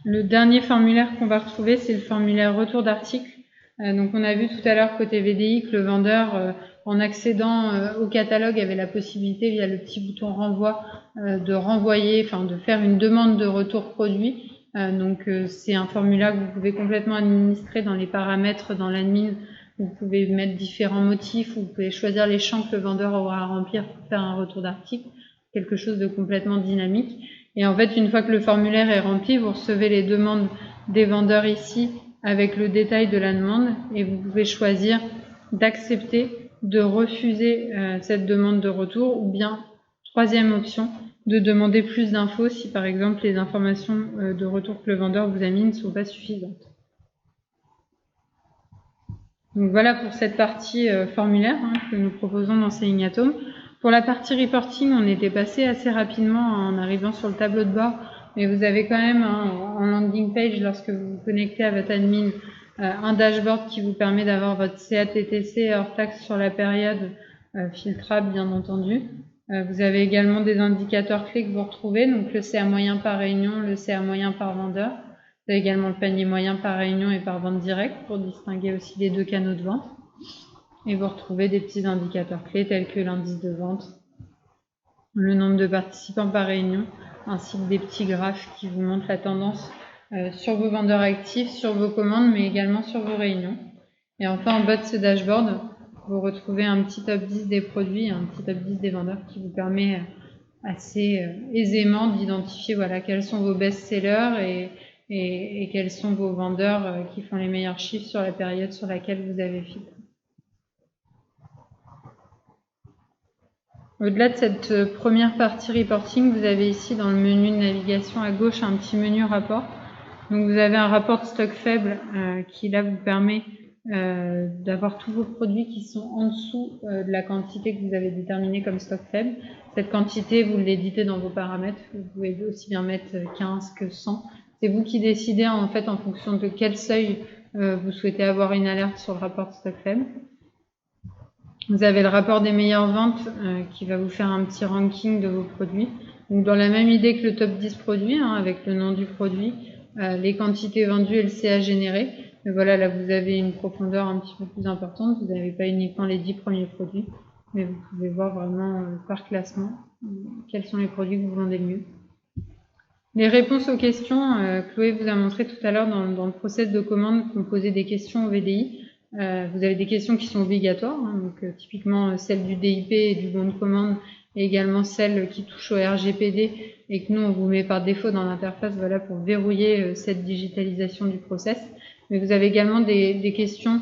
Le dernier formulaire qu'on va retrouver, c'est le formulaire retour d'article. Donc on a vu tout à l'heure côté VDI que le vendeur, en accédant au catalogue, avait la possibilité via le petit bouton renvoi de renvoyer, enfin de faire une demande de retour produit. Donc c'est un formulaire que vous pouvez complètement administrer dans les paramètres dans l'admin. Vous pouvez mettre différents motifs, vous pouvez choisir les champs que le vendeur aura à remplir pour faire un retour d'article, quelque chose de complètement dynamique. Et en fait, une fois que le formulaire est rempli, vous recevez les demandes des vendeurs ici avec le détail de la demande et vous pouvez choisir d'accepter, de refuser cette demande de retour ou bien, troisième option, de demander plus d'infos si par exemple les informations de retour que le vendeur vous a mis ne sont pas suffisantes. Donc voilà pour cette partie formulaire que nous proposons dans Seleniatom. Pour la partie reporting, on était passé assez rapidement en arrivant sur le tableau de bord, mais vous avez quand même en landing page, lorsque vous vous connectez à votre admin, un dashboard qui vous permet d'avoir votre CATTC hors taxe sur la période filtrable bien entendu. Vous avez également des indicateurs clés que vous retrouvez, donc le CA moyen par réunion, le CA moyen par vendeur. Vous avez également le panier moyen par réunion et par vente directe pour distinguer aussi les deux canaux de vente. Et vous retrouvez des petits indicateurs clés tels que l'indice de vente, le nombre de participants par réunion, ainsi que des petits graphes qui vous montrent la tendance sur vos vendeurs actifs, sur vos commandes, mais également sur vos réunions. Et enfin, en bas de ce dashboard, vous retrouvez un petit top 10 des produits et un petit top 10 des vendeurs qui vous permet assez aisément d'identifier quels sont vos best-sellers et quels sont vos vendeurs qui font les meilleurs chiffres sur la période sur laquelle vous avez filtré. Au-delà de cette première partie reporting, vous avez ici dans le menu de navigation à gauche un petit menu rapport. Donc vous avez un rapport de stock faible qui là vous permet d'avoir tous vos produits qui sont en dessous de la quantité que vous avez déterminée comme stock faible. Cette quantité, vous l'éditez dans vos paramètres. Vous pouvez aussi bien mettre 15 que 100. C'est vous qui décidez en fait en fonction de quel seuil vous souhaitez avoir une alerte sur le rapport de stock faible. Vous avez le rapport des meilleures ventes qui va vous faire un petit ranking de vos produits. Donc dans la même idée que le top 10 produits, avec le nom du produit, les quantités vendues et le CA généré. Mais voilà, là vous avez une profondeur un petit peu plus importante. Vous n'avez pas uniquement les 10 premiers produits, mais vous pouvez voir vraiment par classement quels sont les produits que vous vendez le mieux. Les réponses aux questions, Chloé vous a montré tout à l'heure dans le process de commande qu'on posait des questions au VDI. Vous avez des questions qui sont obligatoires, donc typiquement celle du DIP et du bon de commande, et également celle qui touche au RGPD et que nous on vous met par défaut dans l'interface pour verrouiller cette digitalisation du process. Mais vous avez également des questions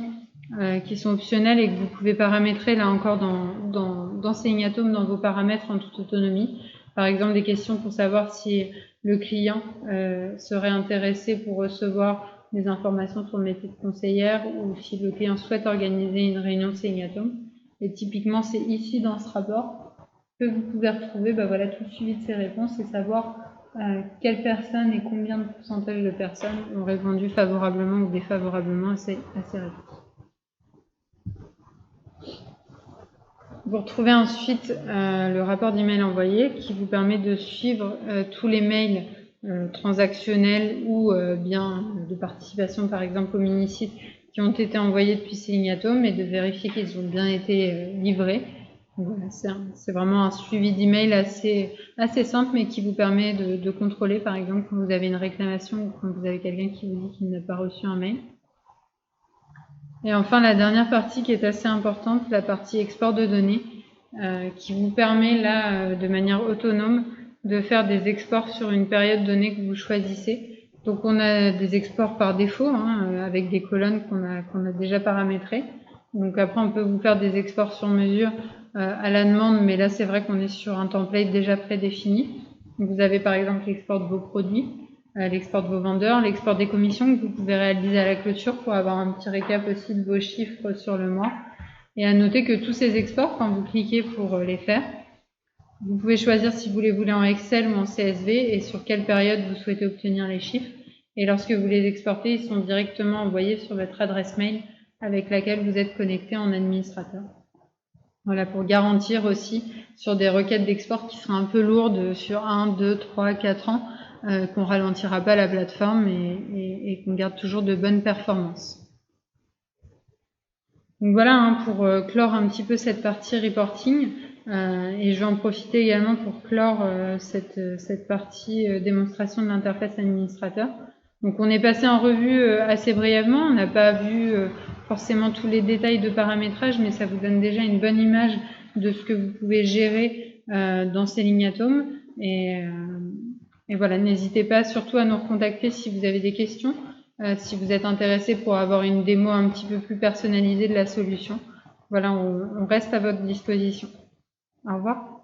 qui sont optionnelles et que vous pouvez paramétrer là encore dans Seligniatome, dans vos paramètres en toute autonomie. Par exemple des questions pour savoir si le client serait intéressé pour recevoir des informations sur le métier de conseillère ou si le client souhaite organiser une réunion de Seligniatome. Et typiquement c'est ici dans ce rapport que vous pouvez retrouver tout le suivi de ces réponses et savoir quelles personnes et combien de pourcentage de personnes ont répondu favorablement ou défavorablement à ces réponses. Vous retrouvez ensuite le rapport d'email envoyé qui vous permet de suivre tous les mails transactionnels ou bien de participation par exemple au mini-site qui ont été envoyés depuis Seligniatome et de vérifier qu'ils ont bien été livrés. Voilà, c'est vraiment un suivi d'email assez simple mais qui vous permet de contrôler par exemple quand vous avez une réclamation ou quand vous avez quelqu'un qui vous dit qu'il n'a pas reçu un mail. Et enfin la dernière partie qui est assez importante, la partie export de données qui vous permet là de manière autonome de faire des exports sur une période donnée que vous choisissez. Donc on a des exports par défaut avec des colonnes qu'on a déjà paramétrées. Donc après on peut vous faire des exports sur mesure à la demande, mais là c'est vrai qu'on est sur un template déjà prédéfini. Donc vous avez par exemple l'export de vos produits, l'export de vos vendeurs, l'export des commissions que vous pouvez réaliser à la clôture pour avoir un petit récap aussi de vos chiffres sur le mois. Et à noter que tous ces exports, quand vous cliquez pour les faire, vous pouvez choisir si vous les voulez en Excel ou en CSV et sur quelle période vous souhaitez obtenir les chiffres. Et lorsque vous les exportez, ils sont directement envoyés sur votre adresse mail avec laquelle vous êtes connecté en administrateur. Voilà, pour garantir aussi sur des requêtes d'export qui seraient un peu lourdes sur 1, 2, 3, 4 ans, qu'on ralentira pas la plateforme et qu'on garde toujours de bonnes performances. Donc voilà pour clore un petit peu cette partie reporting et je vais en profiter également pour clore cette partie démonstration de l'interface administrateur. Donc on est passé en revue assez brièvement, on n'a pas vu forcément tous les détails de paramétrage, mais ça vous donne déjà une bonne image de ce que vous pouvez gérer dans Seligniatome. Et voilà, n'hésitez pas surtout à nous recontacter si vous avez des questions, si vous êtes intéressé pour avoir une démo un petit peu plus personnalisée de la solution. Voilà, on reste à votre disposition. Au revoir.